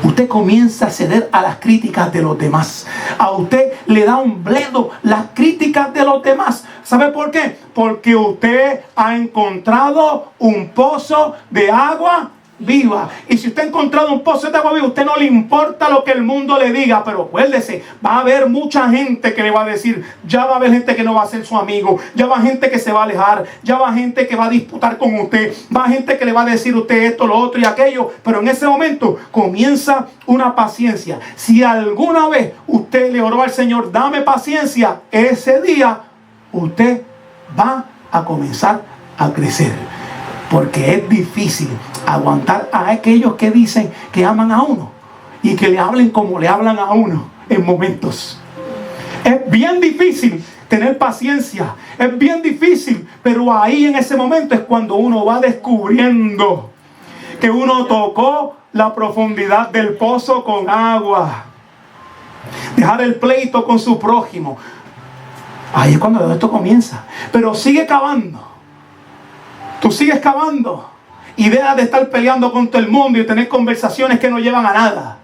Usted comienza a ceder a las críticas de los demás. A usted le da un bledo las críticas de los demás. ¿Sabe por qué? Porque usted ha encontrado un pozo de agua viva. Y si usted ha encontrado un pozo de agua viva, a usted no le importa lo que el mundo le diga. Pero acuérdese, va a haber mucha gente que le va a decir, ya va a haber gente que no va a ser su amigo, ya va gente que se va a alejar, ya va gente que va a disputar con usted, va gente que le va a decir usted esto, lo otro y aquello. Pero en ese momento comienza una paciencia. Si alguna vez usted le oró al Señor: dame paciencia, ese día usted va a comenzar a crecer. Porque es difícil aguantar a aquellos que dicen que aman a uno y que le hablen como le hablan a uno en momentos. Es bien difícil tener paciencia, es bien difícil, pero ahí en ese momento es cuando uno va descubriendo que uno tocó la profundidad del pozo con agua. Dejar el pleito con su prójimo. Ahí es cuando esto comienza. Pero sigue cavando. Tú sigues cavando. Y deja de estar peleando con todo el mundo y tener conversaciones que no llevan a nada.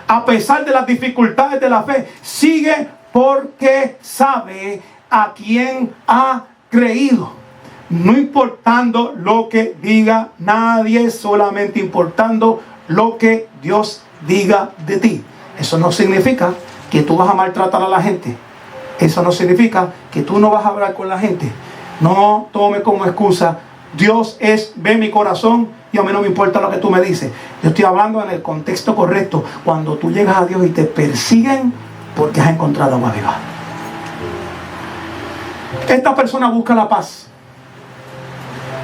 A pesar de las dificultades de la fe, sigue porque sabe a quién ha creído. No importando lo que diga nadie, solamente importando lo que Dios diga de ti. Eso no significa que tú vas a maltratar a la gente. Eso no significa que tú no vas a hablar con la gente. No tome como excusa: Dios ve mi corazón y a mí no me importa lo que tú me dices. Yo estoy hablando en el contexto correcto. Cuando tú llegas a Dios y te persiguen porque has encontrado agua viva. Esta persona busca la paz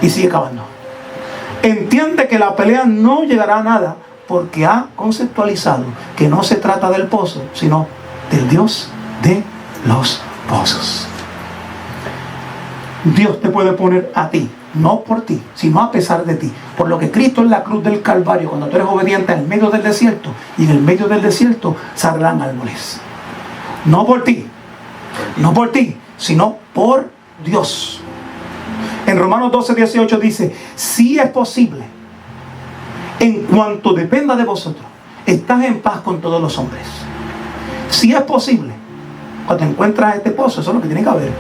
y sigue cavando. Entiende que la pelea no llegará a nada porque ha conceptualizado que no se trata del pozo, sino del Dios de los pozos. Dios te puede poner a ti, no por ti, sino a pesar de ti. Por lo que Cristo en la cruz del Calvario, cuando tú eres obediente en medio del desierto, y en el medio del desierto saldrán árboles. No por ti, no por ti, sino por Dios. En Romanos 12:18 dice: si es posible, en cuanto dependa de vosotros, estás en paz con todos los hombres. Si es posible. Cuando encuentras este pozo, eso es lo que tiene que haber.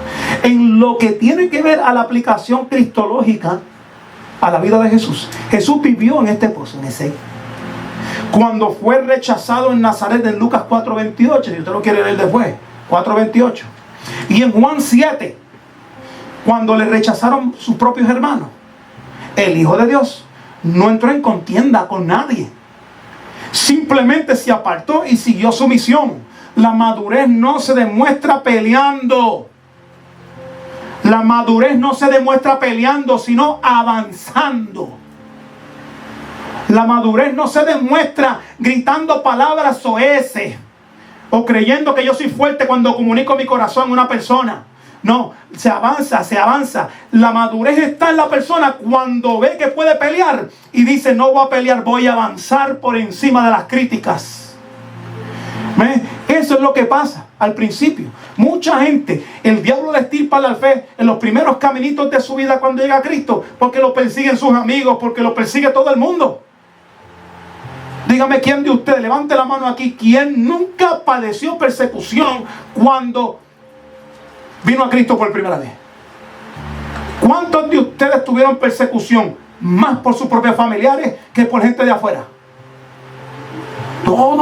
En lo que tiene que ver a la aplicación cristológica a la vida de Jesús. Jesús vivió en este pozo, en ese. Cuando fue rechazado en Nazaret, en Lucas 4:28, si usted lo quiere leer después, 4:28. Y en Juan 7, cuando le rechazaron sus propios hermanos, el Hijo de Dios no entró en contienda con nadie. Simplemente se apartó y siguió su misión. La madurez no se demuestra peleando. La madurez no se demuestra peleando, sino avanzando. La madurez no se demuestra gritando palabras soeces o creyendo que yo soy fuerte cuando comunico mi corazón a una persona. No, se avanza, se avanza. La madurez está en la persona cuando ve que puede pelear y dice: no voy a pelear, voy a avanzar por encima de las críticas. ¿Ves? Eso es lo que pasa al principio. Mucha gente, el diablo le estirpa la fe en los primeros caminitos de su vida cuando llega a Cristo, porque lo persiguen sus amigos, porque lo persigue todo el mundo. Dígame quién de ustedes, levante la mano aquí, quién nunca padeció persecución cuando vino a Cristo por primera vez. ¿Cuántos de ustedes tuvieron persecución más por sus propios familiares que por gente de afuera? Todos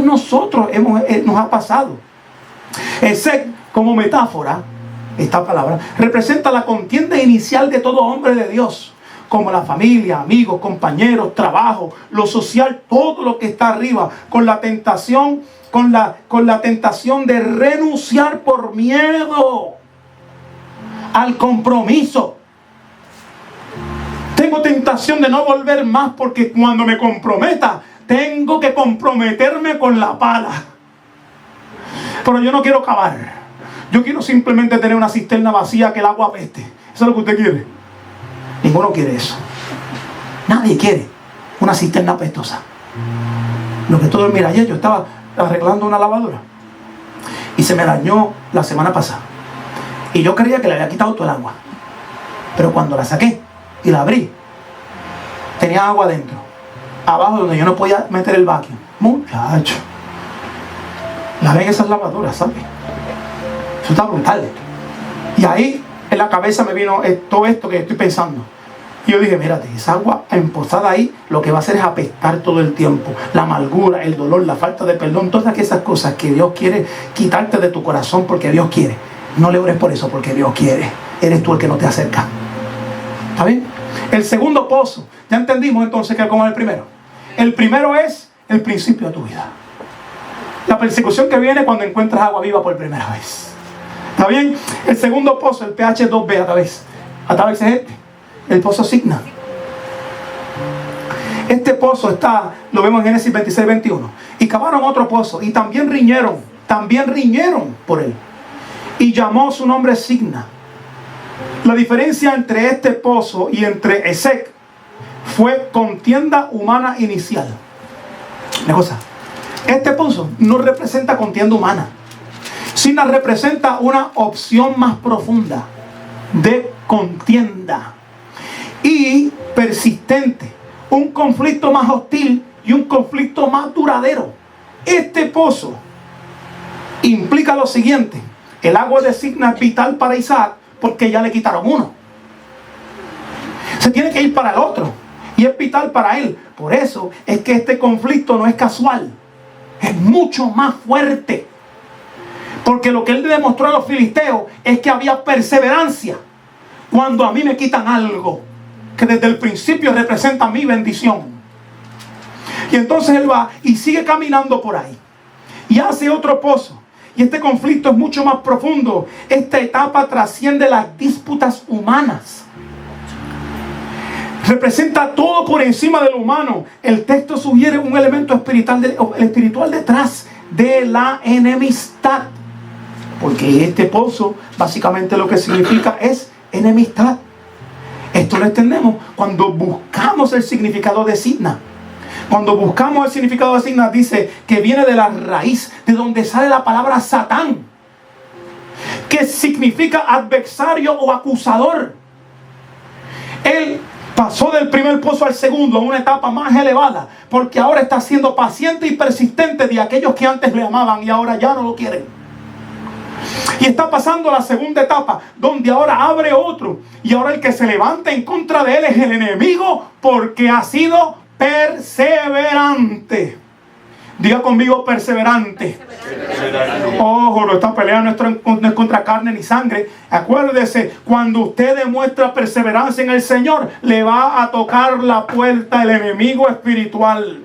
nosotros nos ha pasado. Ese, como metáfora, esta palabra representa la contienda inicial de todo hombre de Dios, como la familia, amigos, compañeros, trabajo, lo social, todo lo que está arriba, con la tentación, con la tentación de renunciar por miedo al compromiso. Tengo tentación de no volver más porque cuando me comprometa tengo que comprometerme con la pala. Pero yo no quiero cavar. Yo quiero simplemente tener una cisterna vacía que el agua apeste. ¿Eso es lo que usted quiere? Ninguno quiere eso. Nadie quiere una cisterna apestosa. Lo que todo el... Mira, ayer yo estaba arreglando una lavadora y se me dañó la semana pasada. Y yo creía que le había quitado todo el agua. Pero cuando la saqué y la abrí, tenía agua adentro. Abajo donde yo no podía meter el vacuum. Muchacho, la ven esas lavadoras, ¿sabes? Eso está brutal. Y ahí en la cabeza me vino todo esto que estoy pensando. Y yo dije: mírate, esa agua emposada ahí lo que va a hacer es apestar todo el tiempo. La amargura, el dolor, la falta de perdón, todas esas cosas que Dios quiere quitarte de tu corazón porque Dios quiere. No le ores por eso, porque Dios quiere. Eres tú el que no te acerca. ¿Está bien? El segundo pozo, ya entendimos entonces que como es el primero. El primero es el principio de tu vida. La persecución que viene cuando encuentras agua viva por primera vez. ¿Está bien? El segundo pozo, el pH 2B a través de el pozo Signa. Este pozo lo vemos en Génesis 26:21. Y cavaron otro pozo y también riñeron por él. Y llamó su nombre Signa. La diferencia entre este pozo y entre Esek fue contienda humana inicial. Una cosa, este pozo no representa contienda humana, sino representa una opción más profunda de contienda y persistente, un conflicto más hostil y un conflicto más duradero. Este pozo implica lo siguiente: el agua de Signa es vital para Isaac porque ya le quitaron uno, se tiene que ir para el otro y es vital para él. Por eso es que este conflicto no es casual, es mucho más fuerte, porque lo que él demostró a los filisteos es que había perseverancia. Cuando a mí me quitan algo que desde el principio representa mi bendición, y entonces él va y sigue caminando por ahí y hace otro pozo. Y este conflicto es mucho más profundo. Esta etapa trasciende las disputas humanas. Representa todo por encima de lo humano. El texto sugiere un elemento espiritual detrás de la enemistad. Porque este pozo básicamente lo que significa es enemistad. Esto lo entendemos cuando buscamos el significado de Signa. Cuando buscamos el significado de Signa, dice que viene de la raíz, de donde sale la palabra Satán, que significa adversario o acusador. Él pasó del primer pozo al segundo, a una etapa más elevada, porque ahora está siendo paciente y persistente de aquellos que antes le amaban y ahora ya no lo quieren. Y está pasando a la segunda etapa, donde ahora abre otro, y ahora el que se levanta en contra de él es el enemigo, porque ha sido perseverante. Diga conmigo: perseverante. Ojo, no esta pelea no es contra carne ni sangre. Acuérdese, cuando usted demuestra perseverancia en el Señor, le va a tocar la puerta el enemigo espiritual.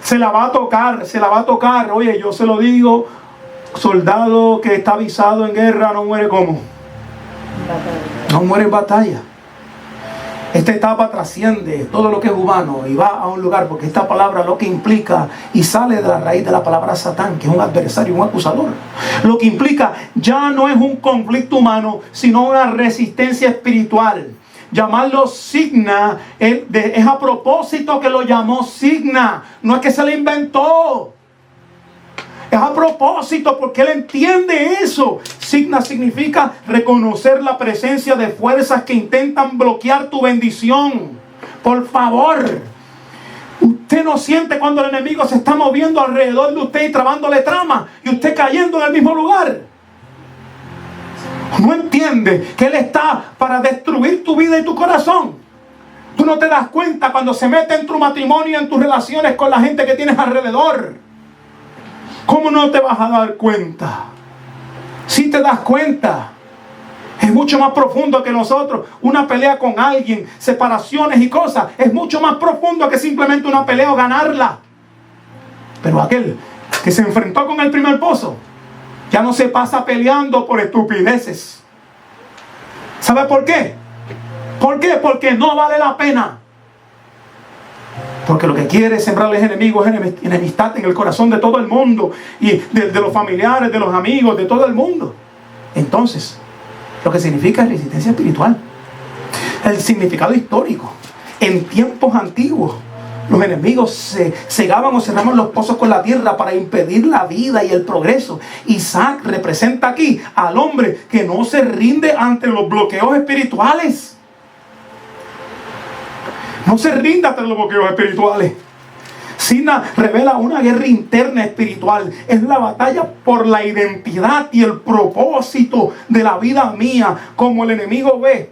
Se la va a tocar, se la va a tocar. Oye, yo se lo digo, soldado que está avisado en guerra no muere como. No muere en batalla. Esta etapa trasciende todo lo que es humano y va a un lugar, porque esta palabra lo que implica, y sale de la raíz de la palabra Satán, que es un adversario, un acusador. Lo que implica ya no es un conflicto humano, sino una resistencia espiritual. Llamarlo Signa es a propósito que lo llamó Signa, no es que se le inventó. Es a propósito, porque él entiende eso. Signa significa reconocer la presencia de fuerzas que intentan bloquear tu bendición. Por favor, usted no siente cuando el enemigo se está moviendo alrededor de usted y trabándole trama y usted cayendo en el mismo lugar. No entiende que él está para destruir tu vida y tu corazón. Tú no te das cuenta cuando se mete en tu matrimonio, en tus relaciones con la gente que tienes alrededor. ¿Cómo no te vas a dar cuenta? Si te das cuenta, es mucho más profundo que nosotros. Una pelea con alguien, separaciones y cosas, es mucho más profundo que simplemente una pelea o ganarla. Pero aquel que se enfrentó con el primer pozo, ya no se pasa peleando por estupideces. ¿Sabe por qué? ¿Por qué? Porque no vale la pena. Porque lo que quiere es sembrarles enemigos, enemistad en el corazón de todo el mundo. Y de los familiares, de los amigos, de todo el mundo. Entonces, lo que significa es resistencia espiritual. El significado histórico. En tiempos antiguos, los enemigos se cegaban o cerraban los pozos con la tierra para impedir la vida y el progreso. Isaac representa aquí al hombre que no se rinde ante los bloqueos espirituales. No se rinda ante los bloqueos espirituales. Signa revela una guerra interna espiritual. Es la batalla por la identidad y el propósito de la vida mía. Como el enemigo ve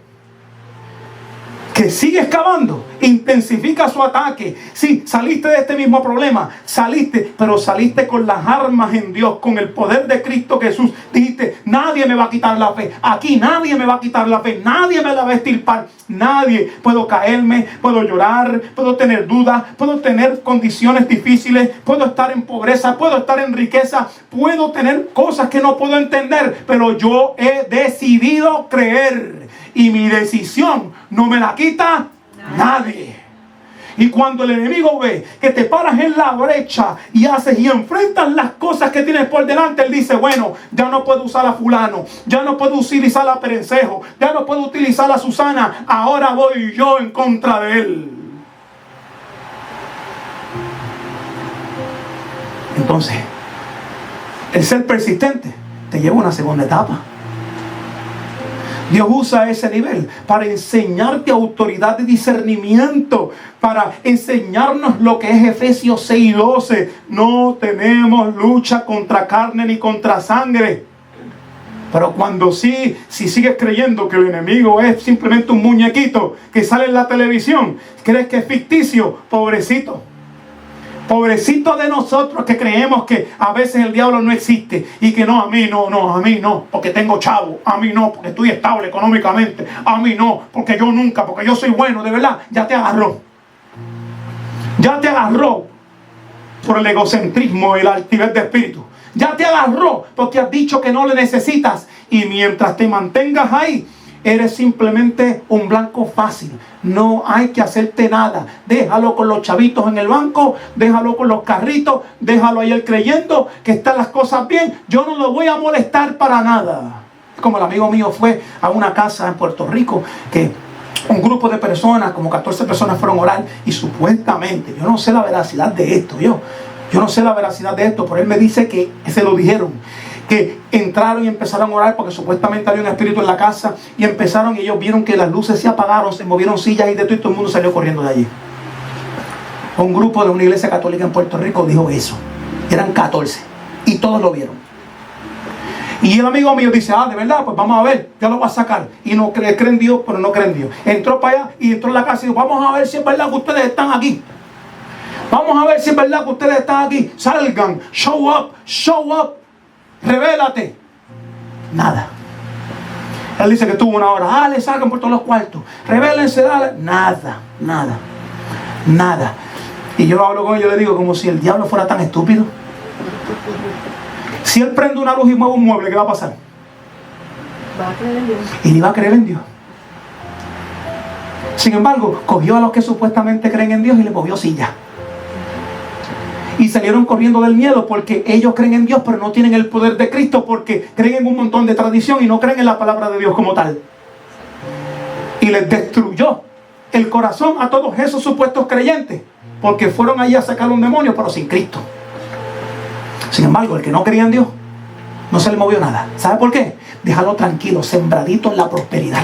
que sigue excavando, intensifica su ataque. Sí, saliste de este mismo problema, saliste, pero saliste con las armas en Dios, con el poder de Cristo Jesús. Dijiste: nadie me va a quitar la fe. Aquí nadie me va a quitar la fe, nadie me la va a extirpar. Nadie. Puedo caerme, puedo llorar, puedo tener dudas, puedo tener condiciones difíciles, puedo estar en pobreza, puedo estar en riqueza, puedo tener cosas que no puedo entender, pero yo he decidido creer. Y mi decisión no me la quita nadie. Y cuando el enemigo ve que te paras en la brecha y haces y enfrentas las cosas que tienes por delante, él dice: bueno, ya no puedo usar a fulano, ya no puedo utilizar a Perencejo, ya no puedo utilizar a Susana, ahora voy yo en contra de él. Entonces, el ser persistente te lleva a una segunda etapa. Dios usa ese nivel para enseñarte autoridad de discernimiento, para enseñarnos lo que es Efesios 6:12. No tenemos lucha contra carne ni contra sangre. Pero cuando si sigues creyendo que el enemigo es simplemente un muñequito que sale en la televisión, crees que es ficticio, pobrecito. Pobrecito de nosotros que creemos que a veces el diablo no existe y que no, a mí no, porque tengo chavo, a mí no, porque estoy estable económicamente, a mí no, porque yo nunca, porque yo soy bueno, de verdad, ya te agarró. Ya te agarró por el egocentrismo y la altivez de espíritu. Ya te agarró porque has dicho que no le necesitas, y mientras te mantengas ahí, eres simplemente un blanco fácil. No hay que hacerte nada. Déjalo con los chavitos en el banco, déjalo con los carritos, déjalo ahí él creyendo que están las cosas bien. Yo no lo voy a molestar para nada. Como el amigo mío fue a una casa en Puerto Rico, que un grupo de personas, como 14 personas fueron a orar, y supuestamente, yo no sé la veracidad de esto, yo no sé la veracidad de esto, pero él me dice que se lo dijeron, que entraron y empezaron a orar porque supuestamente había un espíritu en la casa, y empezaron y ellos vieron que las luces se apagaron, se movieron sillas y de todo el mundo salió corriendo de allí. Un grupo de una iglesia católica en Puerto Rico dijo eso. Eran 14 y todos lo vieron. Y el amigo mío dice, de verdad, pues vamos a ver, ya lo va a sacar. Y no cree en Dios, pero no cree en Dios. Entró para allá y entró en la casa y dijo, vamos a ver si es verdad que ustedes están aquí. Vamos a ver si es verdad que ustedes están aquí. Salgan, show up, revélate. Nada. Él dice que tuvo una hora. Dale, salgan por todos los cuartos. Revélense, dale. Nada. Y yo hablo con él, yo le digo como si el diablo fuera tan estúpido. Si él prende una luz y mueve un mueble, ¿qué va a pasar? Va a creer en Dios. Y ni va a creer en Dios. Sin embargo, cogió a los que supuestamente creen en Dios y le movió silla. Y salieron corriendo del miedo porque ellos creen en Dios, pero no tienen el poder de Cristo, porque creen en un montón de tradición y no creen en la palabra de Dios como tal. Y les destruyó el corazón a todos esos supuestos creyentes, porque fueron allí a sacar un demonio, pero sin Cristo. Sin embargo, el que no creía en Dios, no se le movió nada. ¿Sabe por qué? Déjalo tranquilo, sembradito en la prosperidad.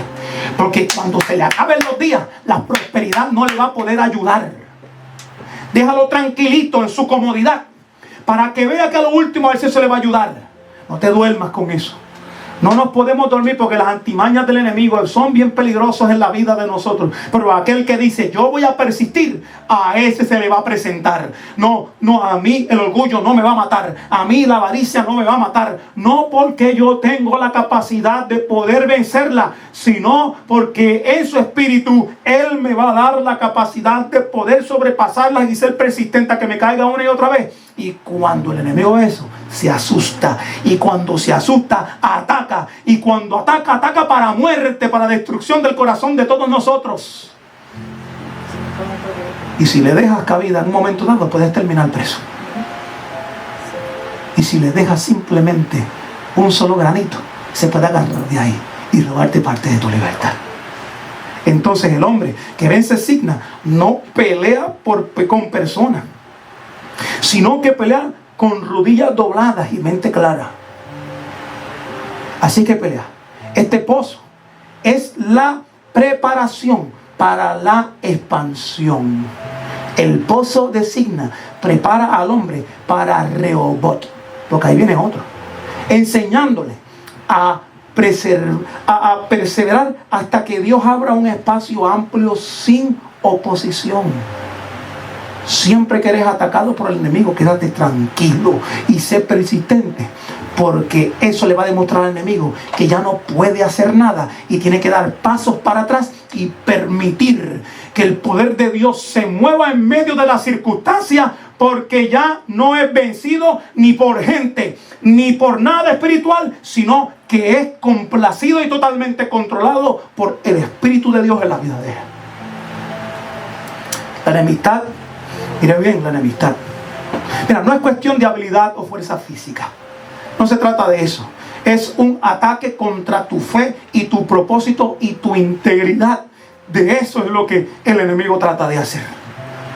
Porque cuando se le acaben los días, la prosperidad no le va a poder ayudar. Déjalo tranquilito en su comodidad, para que vea que a lo último a veces se le va a ayudar. No te duermas con eso. No nos podemos dormir porque las antimañas del enemigo son bien peligrosas en la vida de nosotros. Pero aquel que dice, yo voy a persistir, a ese se le va a presentar. No, a mí el orgullo no me va a matar. A mí la avaricia no me va a matar. No porque yo tengo la capacidad de poder vencerla, sino porque en su espíritu Él me va a dar la capacidad de poder sobrepasarlas y ser persistente a que me caiga una y otra vez. Y cuando el enemigo ve eso, se asusta. Y cuando se asusta, ataca. Y cuando ataca, ataca para muerte, para destrucción del corazón de todos nosotros. Y si le dejas cabida en un momento dado, puedes terminar preso. Y si le dejas simplemente un solo granito, se puede agarrar de ahí y robarte parte de tu libertad. Entonces el hombre que vence signa no pelea con personas, sino que pelea con rodillas dobladas y mente clara. Así que pelea. Este pozo es la preparación para la expansión. El pozo de Signa prepara al hombre para Rehoboth, porque ahí viene otro, enseñándole a perseverar hasta que Dios abra un espacio amplio sin oposición. Siempre que eres atacado por el enemigo, quédate tranquilo y sé persistente, porque eso le va a demostrar al enemigo que ya no puede hacer nada y tiene que dar pasos para atrás y permitir que el poder de Dios se mueva en medio de las circunstancias, porque ya no es vencido ni por gente ni por nada espiritual, sino que es complacido y totalmente controlado por el Espíritu de Dios en la vida de él. La enemistad, mire bien, la enemistad, mira, no es cuestión de habilidad o fuerza física. No se trata de eso. Es un ataque contra tu fe y tu propósito y tu integridad. De eso es lo que el enemigo trata de hacer.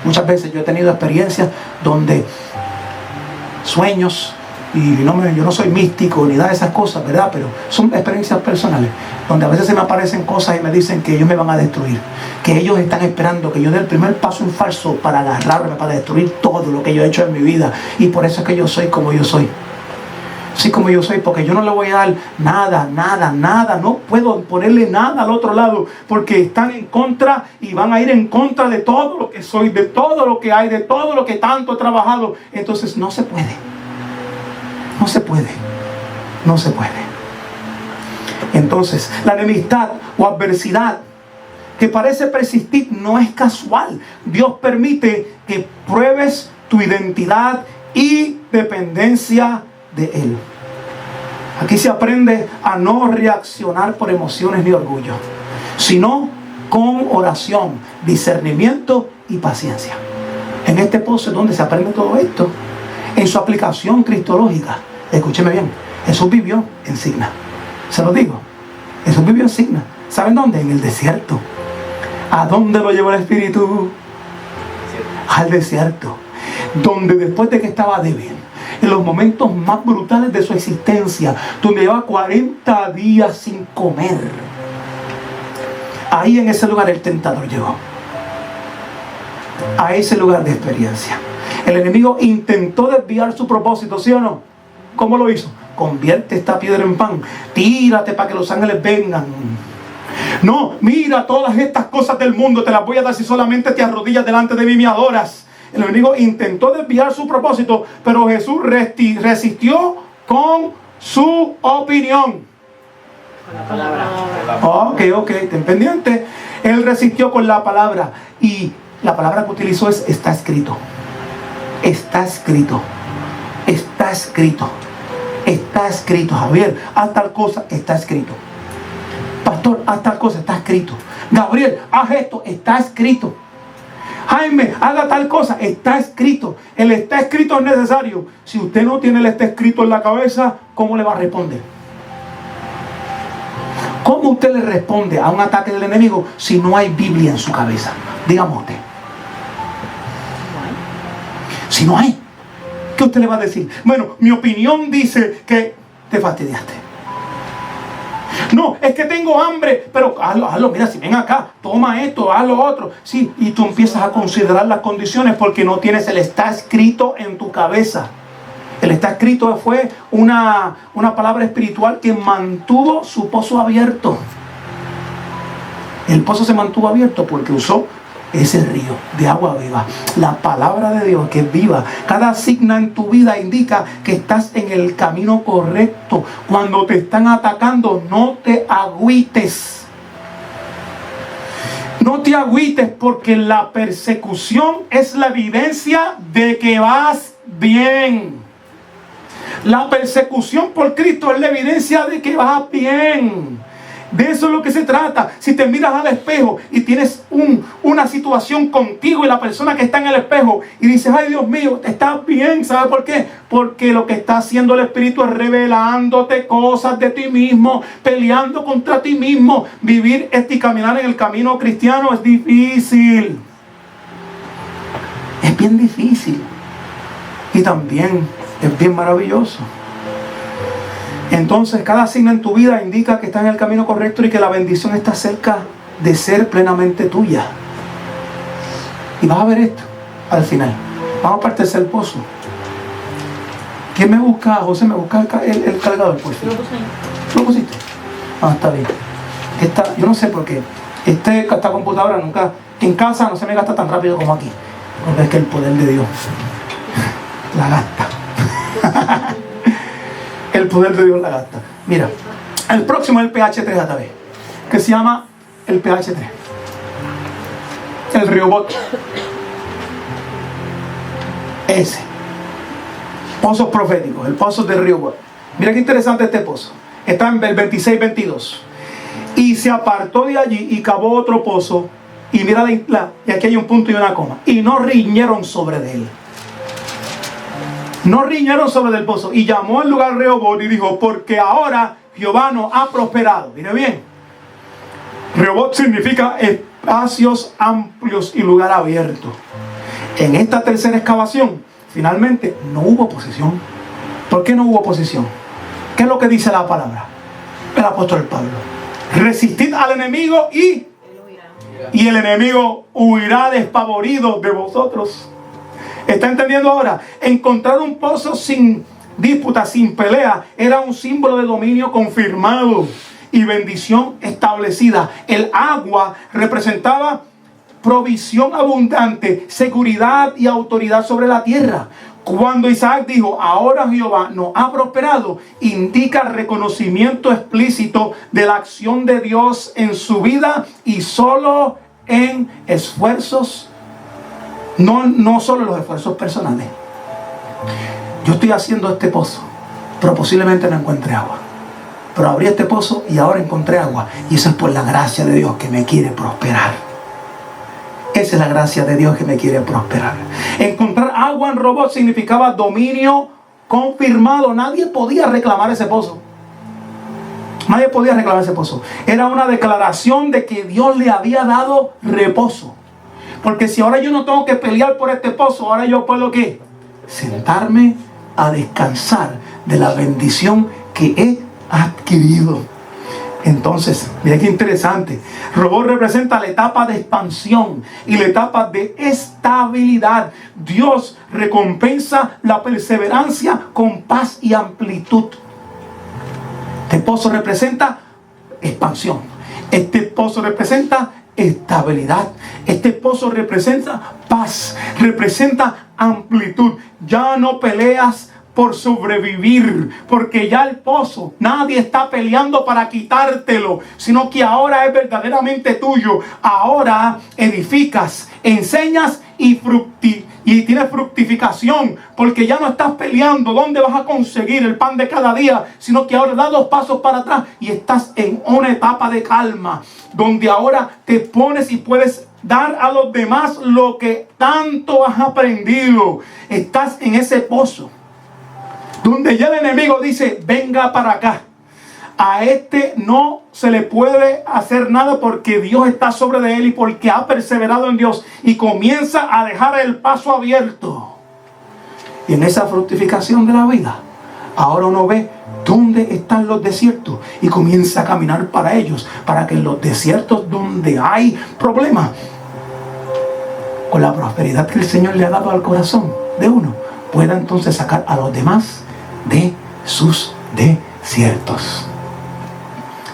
Muchas veces yo he tenido experiencias donde sueños, y yo no soy místico ni nada de esas cosas, ¿verdad? Pero son experiencias personales, donde a veces se me aparecen cosas y me dicen que ellos me van a destruir, que ellos están esperando que yo dé el primer paso en falso para agarrarme, para destruir todo lo que yo he hecho en mi vida, y por eso es que yo soy como yo soy. Así como yo soy, porque yo no le voy a dar nada, no puedo ponerle nada al otro lado, porque están en contra y van a ir en contra de todo lo que soy, de todo lo que hay, de todo lo que tanto he trabajado. Entonces no se puede. Entonces la enemistad o adversidad que parece persistir no es casual. Dios permite que pruebes tu identidad y dependencia de Él. Aquí se aprende a no reaccionar por emociones ni orgullo, sino con oración, discernimiento y paciencia. En este pozo es donde se aprende todo esto, en su aplicación cristológica. Escúcheme bien, Jesús vivió en Signa. Se lo digo, Jesús vivió en Signa. ¿Saben dónde? En el desierto. ¿A dónde lo llevó el Espíritu? Al desierto, donde después de que estaba débil, en los momentos más brutales de su existencia, donde llevaba 40 días sin comer, ahí en ese lugar el tentador llegó, a ese lugar de experiencia. El enemigo intentó desviar su propósito, ¿sí o no? ¿Cómo lo hizo? Convierte esta piedra en pan, tírate para que los ángeles vengan. No, mira, todas estas cosas del mundo te las voy a dar si solamente te arrodillas delante de mí y me adoras. El enemigo intentó desviar su propósito, pero Jesús resistió con su opinión. Con la palabra. Ok, ten pendiente. Él resistió con la palabra. Y la palabra que utilizó es: está escrito. Está escrito. Está escrito. Está escrito. Javier, haz tal cosa, está escrito. Pastor, haz tal cosa, está escrito. Gabriel, haz esto, está escrito. Jaime, haga tal cosa, está escrito. El está escrito es necesario. Si usted no tiene el está escrito en la cabeza, ¿cómo le va a responder? ¿Cómo usted le responde a un ataque del enemigo si no hay Biblia en su cabeza? Dígame usted. Si no hay, ¿qué usted le va a decir? Bueno, mi opinión dice que te fastidiaste. No, es que tengo hambre, pero hazlo, mira, si ven acá, toma esto, haz lo otro. Sí, y tú empiezas a considerar las condiciones porque no tienes el está escrito en tu cabeza. El está escrito fue una palabra espiritual que mantuvo su pozo abierto. El pozo se mantuvo abierto porque usó ese río de agua viva, la palabra de Dios que es viva. Cada signa en tu vida indica que estás en el camino correcto. Cuando te están atacando, no te agüites. No te agüites, porque la persecución es la evidencia de que vas bien. La persecución por Cristo es la evidencia de que vas bien. De eso es lo que se trata. Si te miras al espejo y tienes una situación contigo y la persona que está en el espejo y dices: ay, Dios mío, estás bien. ¿Sabes por qué? Porque lo que está haciendo el Espíritu es revelándote cosas de ti mismo, peleando contra ti mismo. Vivir y caminar en el camino cristiano es difícil. Es bien difícil. Y también es bien maravilloso. Entonces, cada signo en tu vida indica que estás en el camino correcto y que la bendición está cerca de ser plenamente tuya. Y vas a ver esto al final. Vamos para el tercer pozo. ¿Quién me busca? José, ¿me busca el cargador, por favor? ¿Lo pusiste? Ah, está bien. Yo no sé por qué. Esta computadora nunca, en casa no se me gasta tan rápido como aquí. Porque es que el poder de Dios la gasta. El poder de Dios la gasta. Mira, el próximo es el PH3 ATV, que se llama el PH3. El Rehoboth. Ese. Pozos proféticos, el pozo de Rehoboth. Mira qué interesante este pozo. Está en el 26-22. Y se apartó de allí y cavó otro pozo. Y mira, y aquí hay un punto y una coma. Y no riñeron sobre de él. No riñeron sobre el pozo. Y llamó el lugar Rehoboth y dijo: porque ahora Jehová nos ha prosperado. Mire bien. Rehoboth significa espacios amplios y lugar abierto. En esta tercera excavación, finalmente no hubo oposición. ¿Por qué no hubo oposición? ¿Qué es lo que dice la palabra? El apóstol Pablo: resistid al enemigo y el enemigo huirá despavorido de vosotros. ¿Está entendiendo ahora? Encontrar un pozo sin disputa, sin pelea, era un símbolo de dominio confirmado y bendición establecida. El agua representaba provisión abundante, seguridad y autoridad sobre la tierra. Cuando Isaac dijo: ahora Jehová nos ha prosperado, indica reconocimiento explícito de la acción de Dios en su vida, y solo en esfuerzos, no solo en los esfuerzos personales. Yo estoy haciendo este pozo, pero posiblemente no encuentre agua. Pero abrí este pozo y ahora encontré agua. Y eso es por la gracia de Dios que me quiere prosperar. Esa es la gracia de Dios que me quiere prosperar. Encontrar agua en Rehoboth significaba dominio confirmado. Nadie podía reclamar ese pozo. Nadie podía reclamar ese pozo. Era una declaración de que Dios le había dado reposo. Porque si ahora yo no tengo que pelear por este pozo, ahora yo puedo ¿qué? Sentarme a descansar de la bendición que he adquirido. Entonces, mira qué interesante. Rehoboth representa la etapa de expansión y la etapa de estabilidad. Dios recompensa la perseverancia con paz y amplitud. Este pozo representa expansión. Este pozo representa estabilidad. Este pozo representa paz. Representa amplitud. Ya no peleas por sobrevivir, porque ya el pozo, nadie está peleando para quitártelo, sino que ahora es verdaderamente tuyo. Ahora edificas, enseñas y tienes fructificación, porque ya no estás peleando dónde vas a conseguir el pan de cada día, sino que ahora das 2 pasos para atrás y estás en una etapa de calma, donde ahora te pones y puedes dar a los demás lo que tanto has aprendido. Estás en ese pozo donde ya el enemigo dice: venga para acá. A este no se le puede hacer nada porque Dios está sobre de él y porque ha perseverado en Dios. Y comienza a dejar el paso abierto. Y en esa fructificación de la vida, ahora uno ve dónde están los desiertos y comienza a caminar para ellos. Para que en los desiertos donde hay problemas, con la prosperidad que el Señor le ha dado al corazón de uno, pueda entonces sacar a los demás de sus desiertos.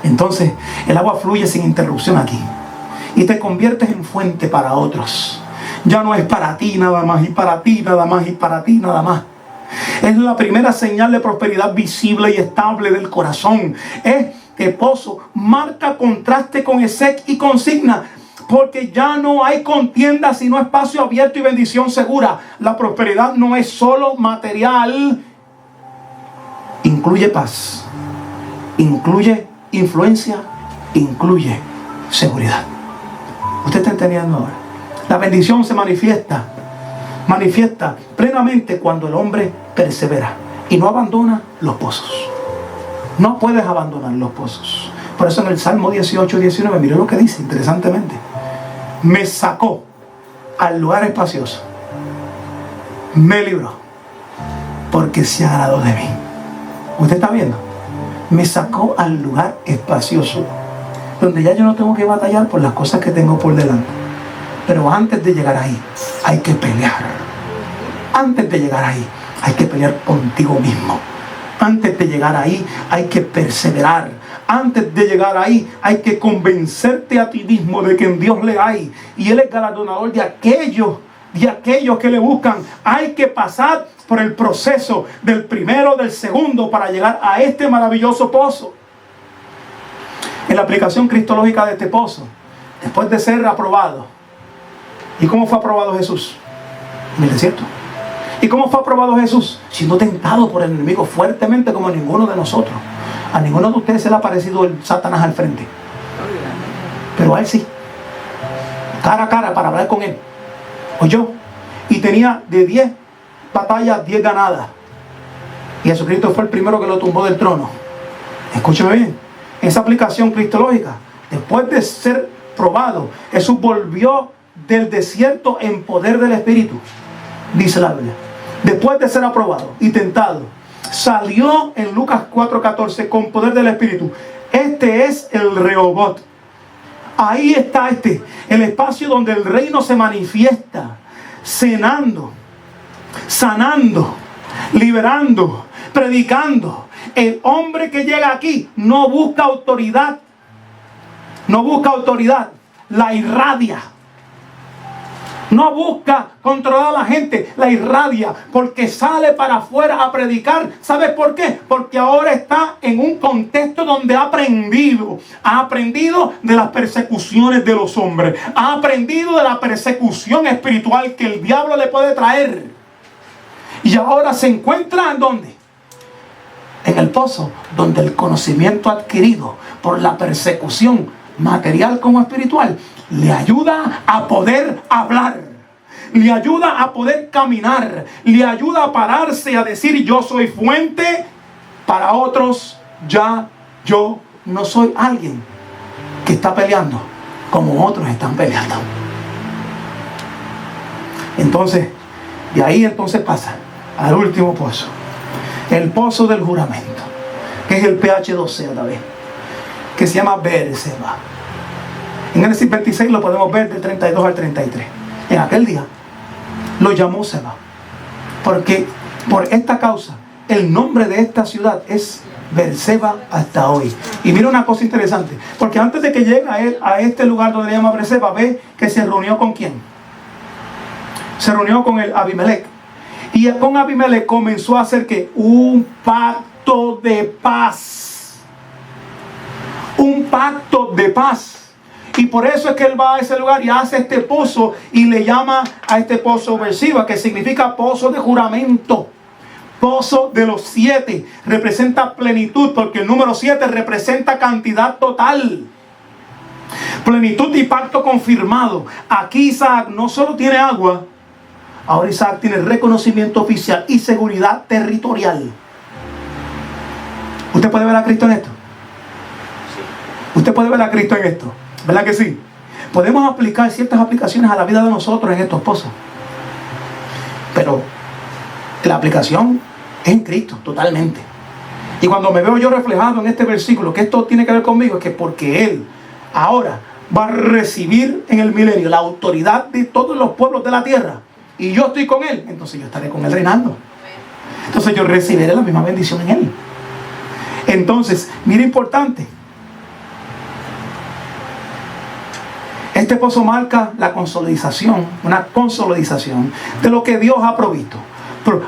Entonces el agua fluye sin interrupción aquí y te conviertes en fuente para otros. Ya no es para ti nada más, y para ti nada más, y para ti nada más. Es la primera señal de prosperidad visible y estable del corazón. Este pozo marca contraste con Esec y consigna, porque ya no hay contienda, sino espacio abierto y bendición segura. La prosperidad no es solo material. Incluye paz, incluye influencia, incluye seguridad. ¿Usted está entendiendo ahora? La bendición se manifiesta plenamente cuando el hombre persevera y no abandona los pozos. No puedes abandonar los pozos. Por eso en el Salmo 18-19, mire lo que dice interesantemente: me sacó al lugar espacioso, me libró, porque se agradó de mí. ¿Usted está viendo? Me sacó al lugar espacioso, donde ya yo no tengo que batallar por las cosas que tengo por delante. Pero antes de llegar ahí, hay que pelear. Antes de llegar ahí, hay que pelear contigo mismo. Antes de llegar ahí, hay que perseverar. Antes de llegar ahí, hay que convencerte a ti mismo de que en Dios le hay. Y Él es galardonador de aquellos que le buscan. Hay que pasar por el proceso del primero, del segundo, para llegar a este maravilloso pozo. En la aplicación cristológica de este pozo, después de ser aprobado. ¿Y cómo fue aprobado Jesús? En el desierto. ¿Y cómo fue aprobado Jesús? Siendo tentado por el enemigo fuertemente, como a ninguno de nosotros. A ninguno de ustedes se le ha aparecido el Satanás al frente, pero a él sí, cara a cara, para hablar con él. ¿Oyó? Y tenía de 10 batallas, 10 ganadas. Y Jesucristo fue el primero que lo tumbó del trono. Escúcheme bien. Esa aplicación cristológica, después de ser probado, Jesús volvió del desierto en poder del Espíritu. Dice la Biblia. después de ser aprobado y tentado, salió en Lucas 4:14 con poder del Espíritu. Este es el Rehobot. Ahí está el espacio donde el reino se manifiesta, cenando, sanando, liberando, predicando. El hombre que llega aquí no busca autoridad, la irradia. No busca controlar a la gente, la irradia, porque sale para afuera a predicar. ¿Sabes por qué? Porque ahora está en un contexto donde ha aprendido de las persecuciones de los hombres, ha aprendido de la persecución espiritual que el diablo le puede traer. Y ahora se encuentra ¿en dónde? En el pozo, donde el conocimiento adquirido por la persecución material como espiritual le ayuda a poder hablar, le ayuda a poder caminar, le ayuda a pararse y a decir: yo soy fuente para otros, ya yo no soy alguien que está peleando como otros están peleando. Entonces, de ahí pasa al último pozo, el pozo del juramento, que es el PH12 otra vez, que se llama Beerseba. En Génesis 26 lo podemos ver del 32 al 33. En aquel día lo llamó Seba, porque por esta causa el nombre de esta ciudad es Beerseba hasta hoy. Y mira una cosa interesante, porque antes de que llegue a este lugar donde le llama Beerseba, ve que se reunió con ¿quién? Se reunió con el Abimelech. Y con Abimelech comenzó a hacer que un pacto de paz. Un pacto de paz. Y por eso es que él va a ese lugar y hace este pozo y le llama a este pozo Beerseba, que significa pozo de juramento. Pozo de los 7. Representa plenitud, porque el número 7 representa cantidad total. Plenitud y pacto confirmado. Aquí Isaac no solo tiene agua, ahora Isaac tiene reconocimiento oficial y seguridad territorial. ¿Usted puede ver a Cristo en esto? ¿Usted puede ver a Cristo en esto? ¿Verdad que sí? Podemos aplicar ciertas aplicaciones a la vida de nosotros en estos pozos. Pero la aplicación es en Cristo, totalmente. Y cuando me veo yo reflejado en este versículo, que esto tiene que ver conmigo, es que porque Él ahora va a recibir en el milenio la autoridad de todos los pueblos de la tierra, y yo estoy con Él, entonces yo estaré con Él reinando. Entonces yo recibiré la misma bendición en Él. Entonces, mira, importante, este pozo marca la consolidación, una consolidación de lo que Dios ha provisto.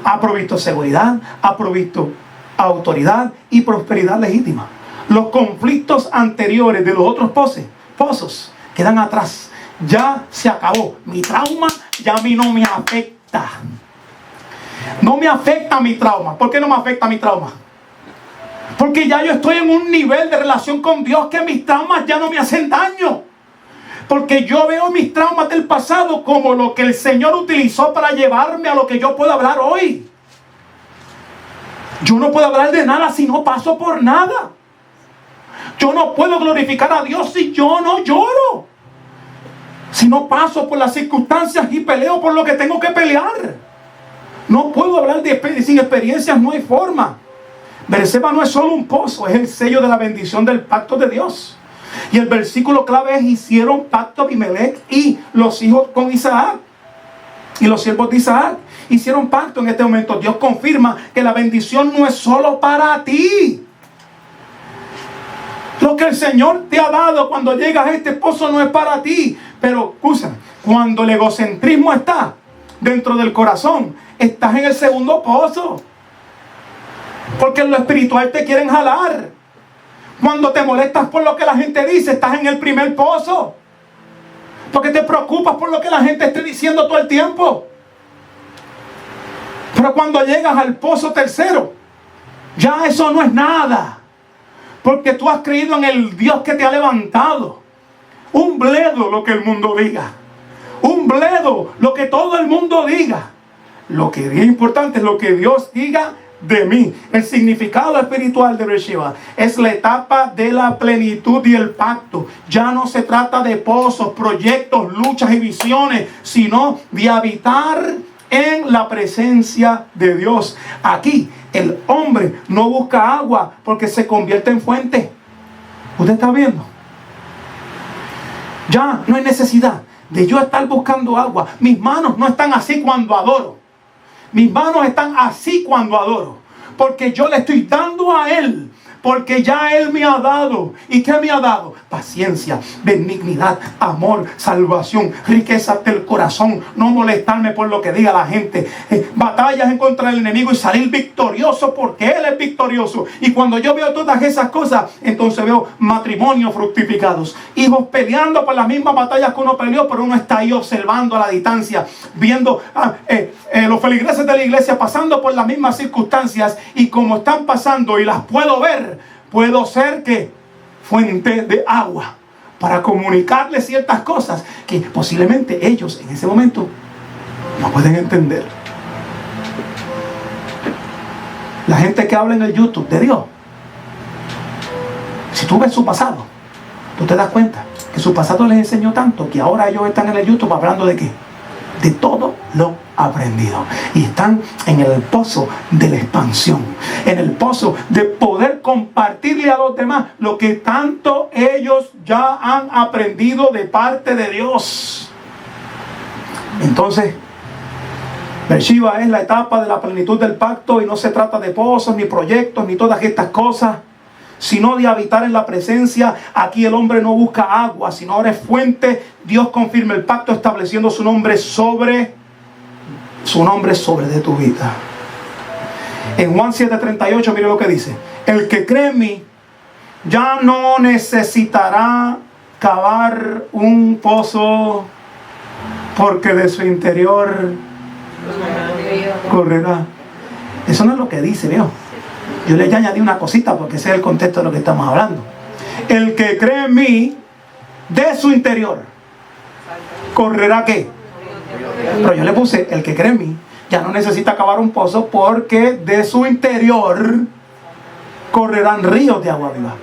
Ha provisto seguridad, ha provisto autoridad y prosperidad legítima. Los conflictos anteriores de los otros pozos quedan atrás. Ya se acabó. Mi trauma ya a mí no me afecta. No me afecta mi trauma. ¿Por qué no me afecta mi trauma? Porque ya yo estoy en un nivel de relación con Dios que mis traumas ya no me hacen daño. Porque yo veo mis traumas del pasado como lo que el Señor utilizó para llevarme a lo que yo puedo hablar hoy. Yo no puedo hablar de nada si no paso por nada. Yo no puedo glorificar a Dios si yo no lloro. Si no paso por las circunstancias y peleo por lo que tengo que pelear. No puedo hablar sin experiencias, no hay forma. Beerseba no es solo un pozo, es el sello de la bendición del pacto de Dios. Y el versículo clave es: hicieron pacto Abimelech y los hijos con Isaac. Y los siervos de Isaac hicieron pacto en este momento. Dios confirma que la bendición no es solo para ti. Lo que el Señor te ha dado cuando llegas a este pozo no es para ti. Pero, escucha, cuando el egocentrismo está dentro del corazón, estás en el segundo pozo. Porque en lo espiritual te quieren jalar. Cuando te molestas por lo que la gente dice, estás en el primer pozo. Porque te preocupas por lo que la gente esté diciendo todo el tiempo. Pero cuando llegas al pozo tercero, ya eso no es nada. Porque tú has creído en el Dios que te ha levantado. Un bledo lo que el mundo diga. Un bledo lo que todo el mundo diga. Lo que es importante es lo que Dios diga de mí. El significado espiritual de Beerseba es la etapa de la plenitud y el pacto. Ya no se trata de pozos, proyectos, luchas y visiones, sino de habitar en la presencia de Dios. Aquí el hombre no busca agua porque se convierte en fuente. ¿Usted está viendo? Ya no hay necesidad de yo estar buscando agua. Mis manos no están así cuando adoro. Mis manos están así cuando adoro. Porque yo le estoy dando a Él. Porque ya Él me ha dado. ¿Y qué me ha dado? Paciencia, benignidad, amor, salvación, riqueza del corazón. No molestarme por lo que diga la gente. Batallas en contra del enemigo y salir victorioso porque Él es victorioso. Y cuando yo veo todas esas cosas, entonces veo matrimonios fructificados. Hijos peleando por las mismas batallas que uno peleó, pero uno está ahí observando a la distancia. Viendo los feligreses de la iglesia pasando por las mismas circunstancias. Y como están pasando y las puedo ver, puedo ser que fuente de agua para comunicarles ciertas cosas que posiblemente ellos en ese momento no pueden entender. La gente que habla en el YouTube de Dios, si tú ves su pasado, tú te das cuenta que su pasado les enseñó tanto que ahora ellos están en el YouTube hablando de qué, de todo lo aprendido, y están en el pozo de la expansión, en el pozo de poder compartirle a los demás lo que tanto ellos ya han aprendido de parte de Dios. Entonces, Beersheba es la etapa de la plenitud del pacto, y no se trata de pozos, ni proyectos, ni todas estas cosas, sino de habitar en la presencia. Aquí el hombre no busca agua, sino ahora es fuente. Dios confirma el pacto estableciendo su nombre sobre de tu vida. En Juan 7:38, mire lo que dice: el que cree en mí ya no necesitará cavar un pozo, porque de su interior correrá. Eso no es lo que dice, ¿vio? Yo le añadí una cosita porque ese es el contexto de lo que estamos hablando. El que cree en mí, de su interior correrá ¿qué? Pero yo le puse: el que cree en mí ya no necesita cavar un pozo, porque de su interior correrán ríos de agua viva.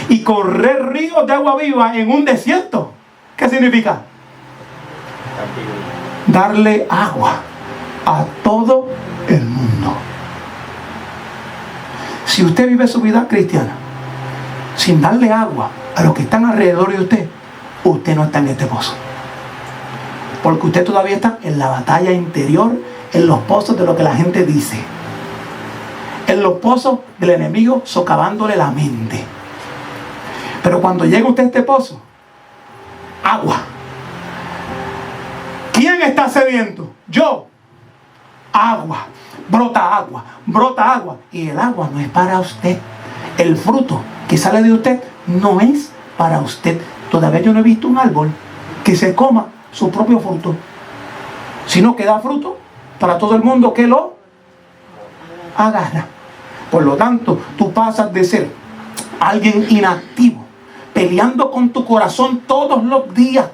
Y correr ríos de agua viva en un desierto, ¿qué significa? Darle agua a todo el mundo. Si usted vive su vida cristiana sin darle agua a los que están alrededor de usted, usted no está en este pozo. Porque usted todavía está en la batalla interior, en los pozos de lo que la gente dice, en los pozos del enemigo socavándole la mente. Pero cuando llega usted a este pozo, agua. ¿Quién está sediento? Yo. Agua. Brota agua, brota agua. Y el agua no es para usted. El fruto que sale de usted no es para usted. Todavía yo no he visto un árbol que se coma su propio fruto, sino que da fruto para todo el mundo que lo agarra. Por lo tanto, tú pasas de ser alguien inactivo, peleando con tu corazón todos los días,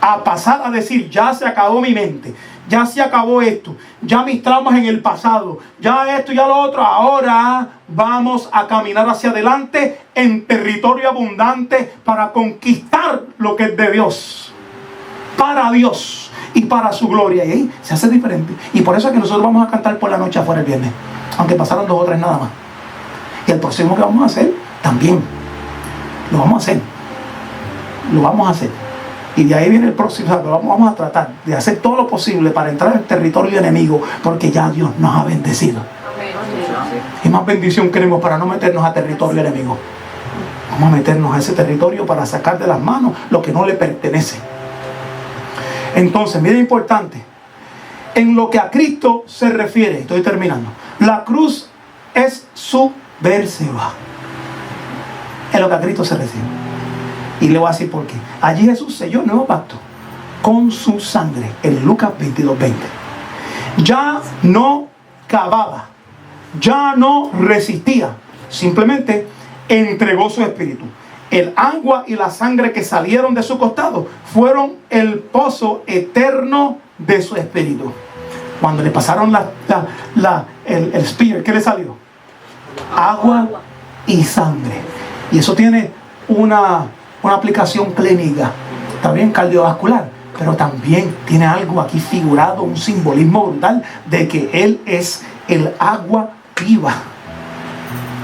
a pasar a decir: ya se acabó mi mente, ya se acabó esto, ya mis traumas en el pasado, ya esto, ya lo otro. Ahora vamos a caminar hacia adelante en territorio abundante para conquistar lo que es de Dios, para Dios y para su gloria. Y ahí se hace diferente. Y por eso es que nosotros vamos a cantar por la noche afuera el viernes, aunque pasaron 2 o 3 nada más. Y el próximo que vamos a hacer también lo vamos a hacer. Y de ahí viene el próximo. Vamos a tratar de hacer todo lo posible para entrar en el territorio enemigo, porque ya Dios nos ha bendecido. Y más bendición queremos para no meternos a territorio enemigo. Vamos a meternos a ese territorio para sacar de las manos lo que no le pertenece. Entonces, mire, importante, en lo que a Cristo se refiere, estoy terminando, la cruz es subversiva. En lo que a Cristo se refiere. Y le voy a decir por qué. Allí Jesús selló el nuevo pacto con su sangre, en Lucas 22:20. Ya no cavaba, ya no resistía, simplemente entregó su espíritu. El agua y la sangre que salieron de su costado fueron el pozo eterno de su espíritu. Cuando le pasaron el spear, ¿qué le salió? Agua y sangre. Y eso tiene una aplicación clínica, también cardiovascular, pero también tiene algo aquí figurado, un simbolismo brutal de que Él es el agua viva.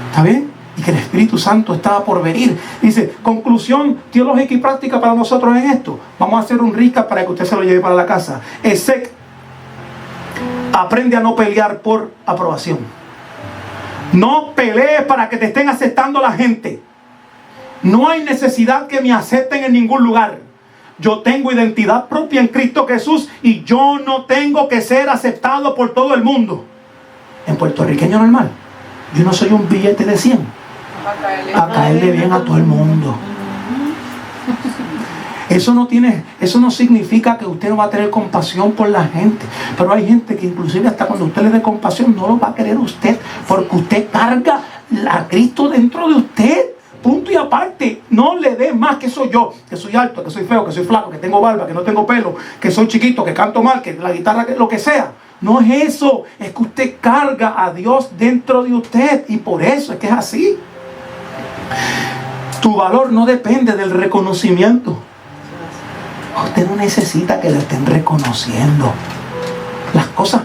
¿Está bien? Y que el Espíritu Santo estaba por venir. Dice, conclusión teológica y práctica para nosotros en esto. Vamos a hacer un recap para que usted se lo lleve para la casa. Esec, aprende a no pelear por aprobación. No pelees para que te estén aceptando la gente. No hay necesidad que me acepten en ningún lugar. Yo tengo identidad propia en Cristo Jesús y yo no tengo que ser aceptado por todo el mundo. En puertorriqueño normal, yo no soy un billete de 100 a caerle bien a todo el mundo. Eso no significa que usted no va a tener compasión por la gente. Pero hay gente que inclusive hasta cuando usted le dé compasión no lo va a querer usted, porque usted carga a Cristo dentro de usted. Punto y aparte. No le dé más que soy yo, que soy alto, que soy feo, que soy flaco, que tengo barba, que no tengo pelo, que soy chiquito, que canto mal, que la guitarra, que lo que sea. No es eso. Es que usted carga a Dios dentro de usted. Y por eso es que es así. Tu valor no depende del reconocimiento. Usted no necesita que le estén reconociendo. Las cosas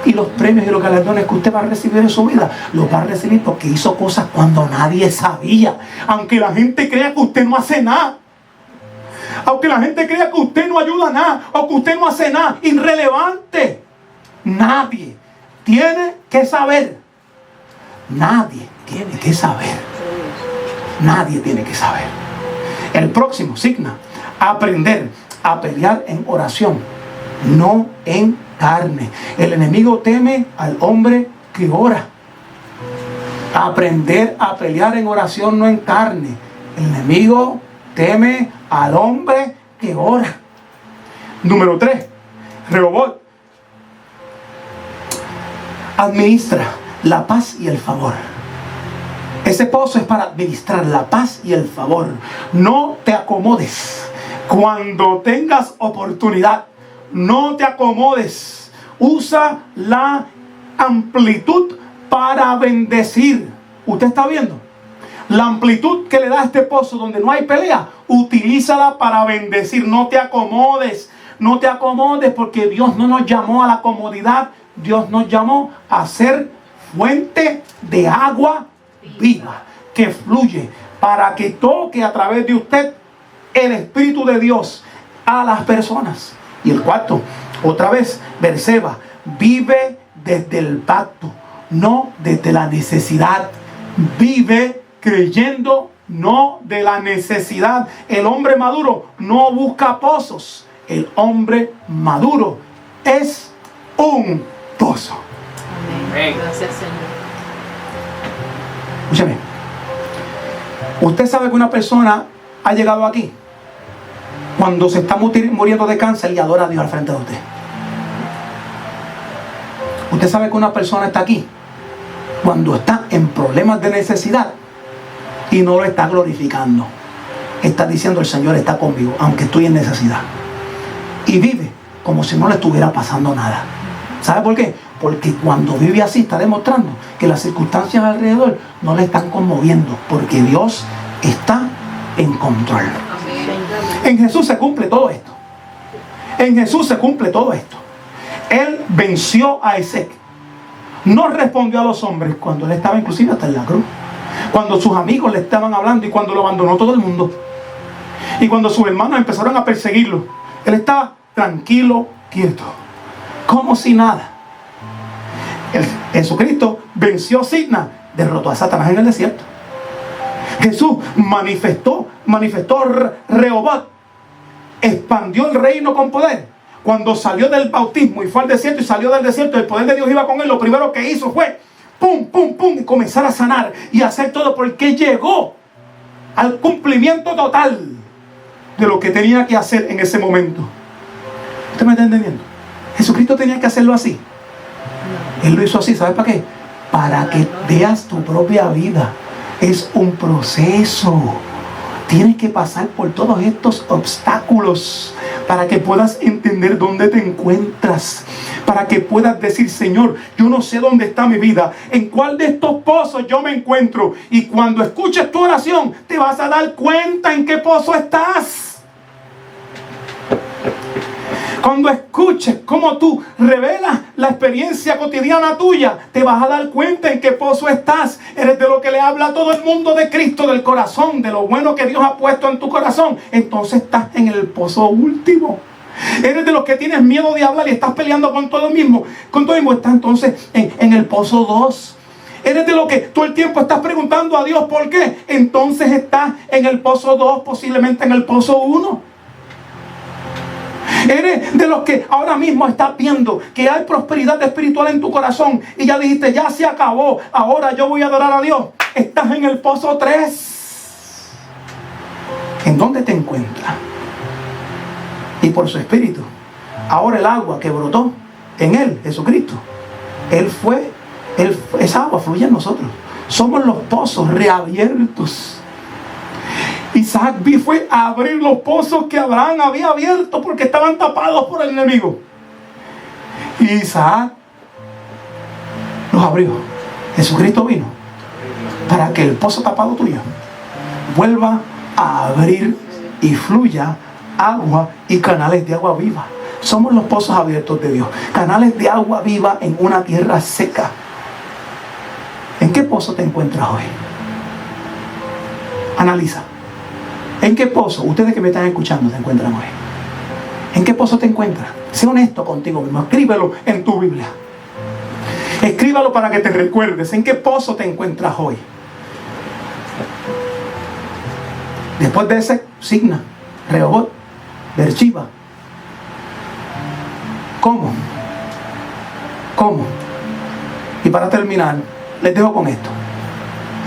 y los premios y los galardones que usted va a recibir en su vida, los va a recibir porque hizo cosas cuando nadie sabía. Aunque la gente crea que usted no hace nada. Aunque la gente crea que usted no ayuda a nada. O que usted no hace nada. Irrelevante. Nadie tiene que saber. Nadie tiene que saber. Nadie tiene que saber. El próximo, signa. Aprender a pelear en oración, no en carne. El enemigo teme al hombre que ora. Aprender a pelear en oración, no en carne. El enemigo teme al hombre que ora. Número 3. Rehoboth administra la paz y el favor. Ese pozo es para administrar la paz y el favor. No te acomodes. Cuando tengas oportunidad, no te acomodes. Usa la amplitud para bendecir. ¿Usted está viendo? La amplitud que le da este pozo donde no hay pelea, utilízala para bendecir. No te acomodes. No te acomodes, porque Dios no nos llamó a la comodidad. Dios nos llamó a ser fuente de agua viva que fluye, para que toque a través de usted el Espíritu de Dios a las personas. Y el 4, otra vez, Berseba, vive desde el pacto, no desde la necesidad. Vive creyendo, no de la necesidad. El hombre maduro no busca pozos. El hombre maduro es un pozo. Amén. Gracias, Señor. Escúchame. Usted sabe que una persona ha llegado aquí cuando se está muriendo de cáncer y adora a Dios al frente de usted. Usted sabe que una persona está aquí cuando está en problemas de necesidad y no lo está glorificando. Está diciendo: el Señor está conmigo aunque estoy en necesidad. Y vive como si no le estuviera pasando nada. ¿Sabe por qué? Porque cuando vive así está demostrando que las circunstancias alrededor no le están conmoviendo, porque Dios está en control. En Jesús se cumple todo esto. En Jesús se cumple todo esto. Él venció a Esec. No respondió a los hombres cuando él estaba inclusive hasta en la cruz. Cuando sus amigos le estaban hablando y cuando lo abandonó todo el mundo. Y cuando sus hermanos empezaron a perseguirlo, él estaba tranquilo, quieto, como si nada. Jesucristo venció a Signa, derrotó a Satanás en el desierto. Jesús manifestó Rehoboth, expandió el reino con poder. Cuando salió del bautismo y fue al desierto y salió del desierto, el poder de Dios iba con él. Lo primero que hizo fue pum, pum, pum, y comenzar a sanar y hacer todo, porque llegó al cumplimiento total de lo que tenía que hacer en ese momento. ¿Usted me está entendiendo? Jesucristo tenía que hacerlo así. Él lo hizo así, ¿sabes para qué? Para que veas tu propia vida. Es un proceso. Tienes que pasar por todos estos obstáculos para que puedas entender dónde te encuentras. Para que puedas decir: Señor, yo no sé dónde está mi vida. ¿En cuál de estos pozos yo me encuentro? Y cuando escuches tu oración, te vas a dar cuenta en qué pozo estás. Cuando escuches cómo tú revelas la experiencia cotidiana tuya, te vas a dar cuenta en qué pozo estás. Eres de lo que le habla a todo el mundo de Cristo, del corazón, de lo bueno que Dios ha puesto en tu corazón. Entonces estás en el pozo último. Eres de los que tienes miedo de hablar y estás peleando con todo mismo. Estás entonces en el pozo 2. Eres de los que todo el tiempo estás preguntando a Dios ¿por qué? Entonces estás en el pozo 2, posiblemente en el pozo 1. Eres de los que ahora mismo estás viendo que hay prosperidad espiritual en tu corazón y ya dijiste, ya se acabó, ahora yo voy a adorar a Dios. Estás en el pozo 3. ¿En dónde te encuentras? Y por su espíritu, ahora el agua que brotó en él, Jesucristo, esa agua fluye en nosotros. Somos los pozos reabiertos. Isaac fue a abrir los pozos que Abraham había abierto porque estaban tapados por el enemigo. Y Isaac los abrió. Jesucristo vino para que el pozo tapado tuyo vuelva a abrir y fluya agua y canales de agua viva. Somos los pozos abiertos de Dios, canales de agua viva en una tierra seca. ¿En qué pozo te encuentras hoy? Analiza. ¿En qué pozo, ustedes que me están escuchando, se encuentran hoy? ¿En qué pozo te encuentras? Sé honesto contigo mismo. Escríbelo en tu Biblia. Escríbalo para que te recuerdes. ¿En qué pozo te encuentras hoy? Después de ese, Signa, Rehobot, Beersheba. ¿Cómo? Y para terminar, les dejo con esto.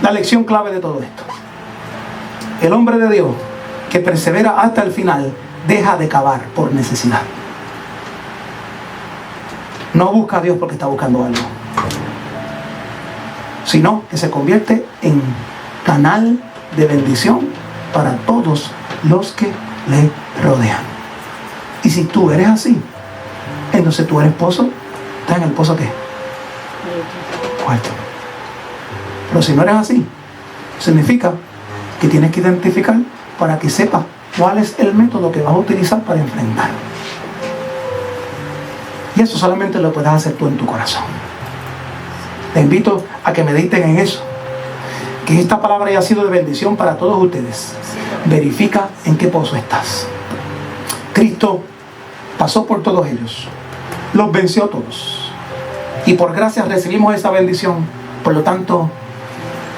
La lección clave de todo esto. El hombre de Dios que persevera hasta el final deja de cavar por necesidad. No busca a Dios porque está buscando algo, sino que se convierte en canal de bendición para todos los que le rodean. Y si tú eres así, entonces tú eres pozo. ¿Estás en el pozo qué? Cuarto. Pero si no eres así, significa que tienes que identificar para que sepas cuál es el método que vas a utilizar para enfrentar. Y eso solamente lo puedes hacer tú en tu corazón. Te invito a que mediten en eso. Que esta palabra haya sido de bendición para todos ustedes. Verifica en qué pozo estás. Cristo pasó por todos ellos. Los venció a todos. Y por gracia recibimos esa bendición. Por lo tanto,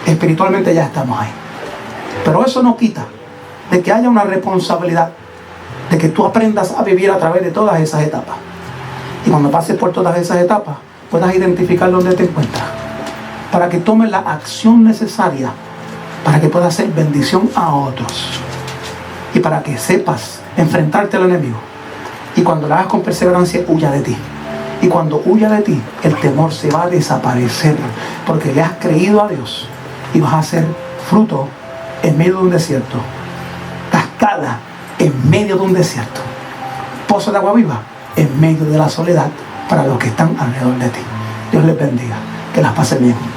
espiritualmente ya estamos ahí. Pero eso no quita de que haya una responsabilidad de que tú aprendas a vivir a través de todas esas etapas. Y cuando pases por todas esas etapas, puedas identificar dónde te encuentras. Para que tomes la acción necesaria para que puedas ser bendición a otros. Y para que sepas enfrentarte al enemigo. Y cuando lo hagas con perseverancia, huya de ti. Y cuando huya de ti, el temor se va a desaparecer. Porque le has creído a Dios. Y vas a ser fruto en medio de un desierto, cascada en medio de un desierto, pozo de agua viva en medio de la soledad para los que están alrededor de ti. Dios les bendiga, que las pasen bien.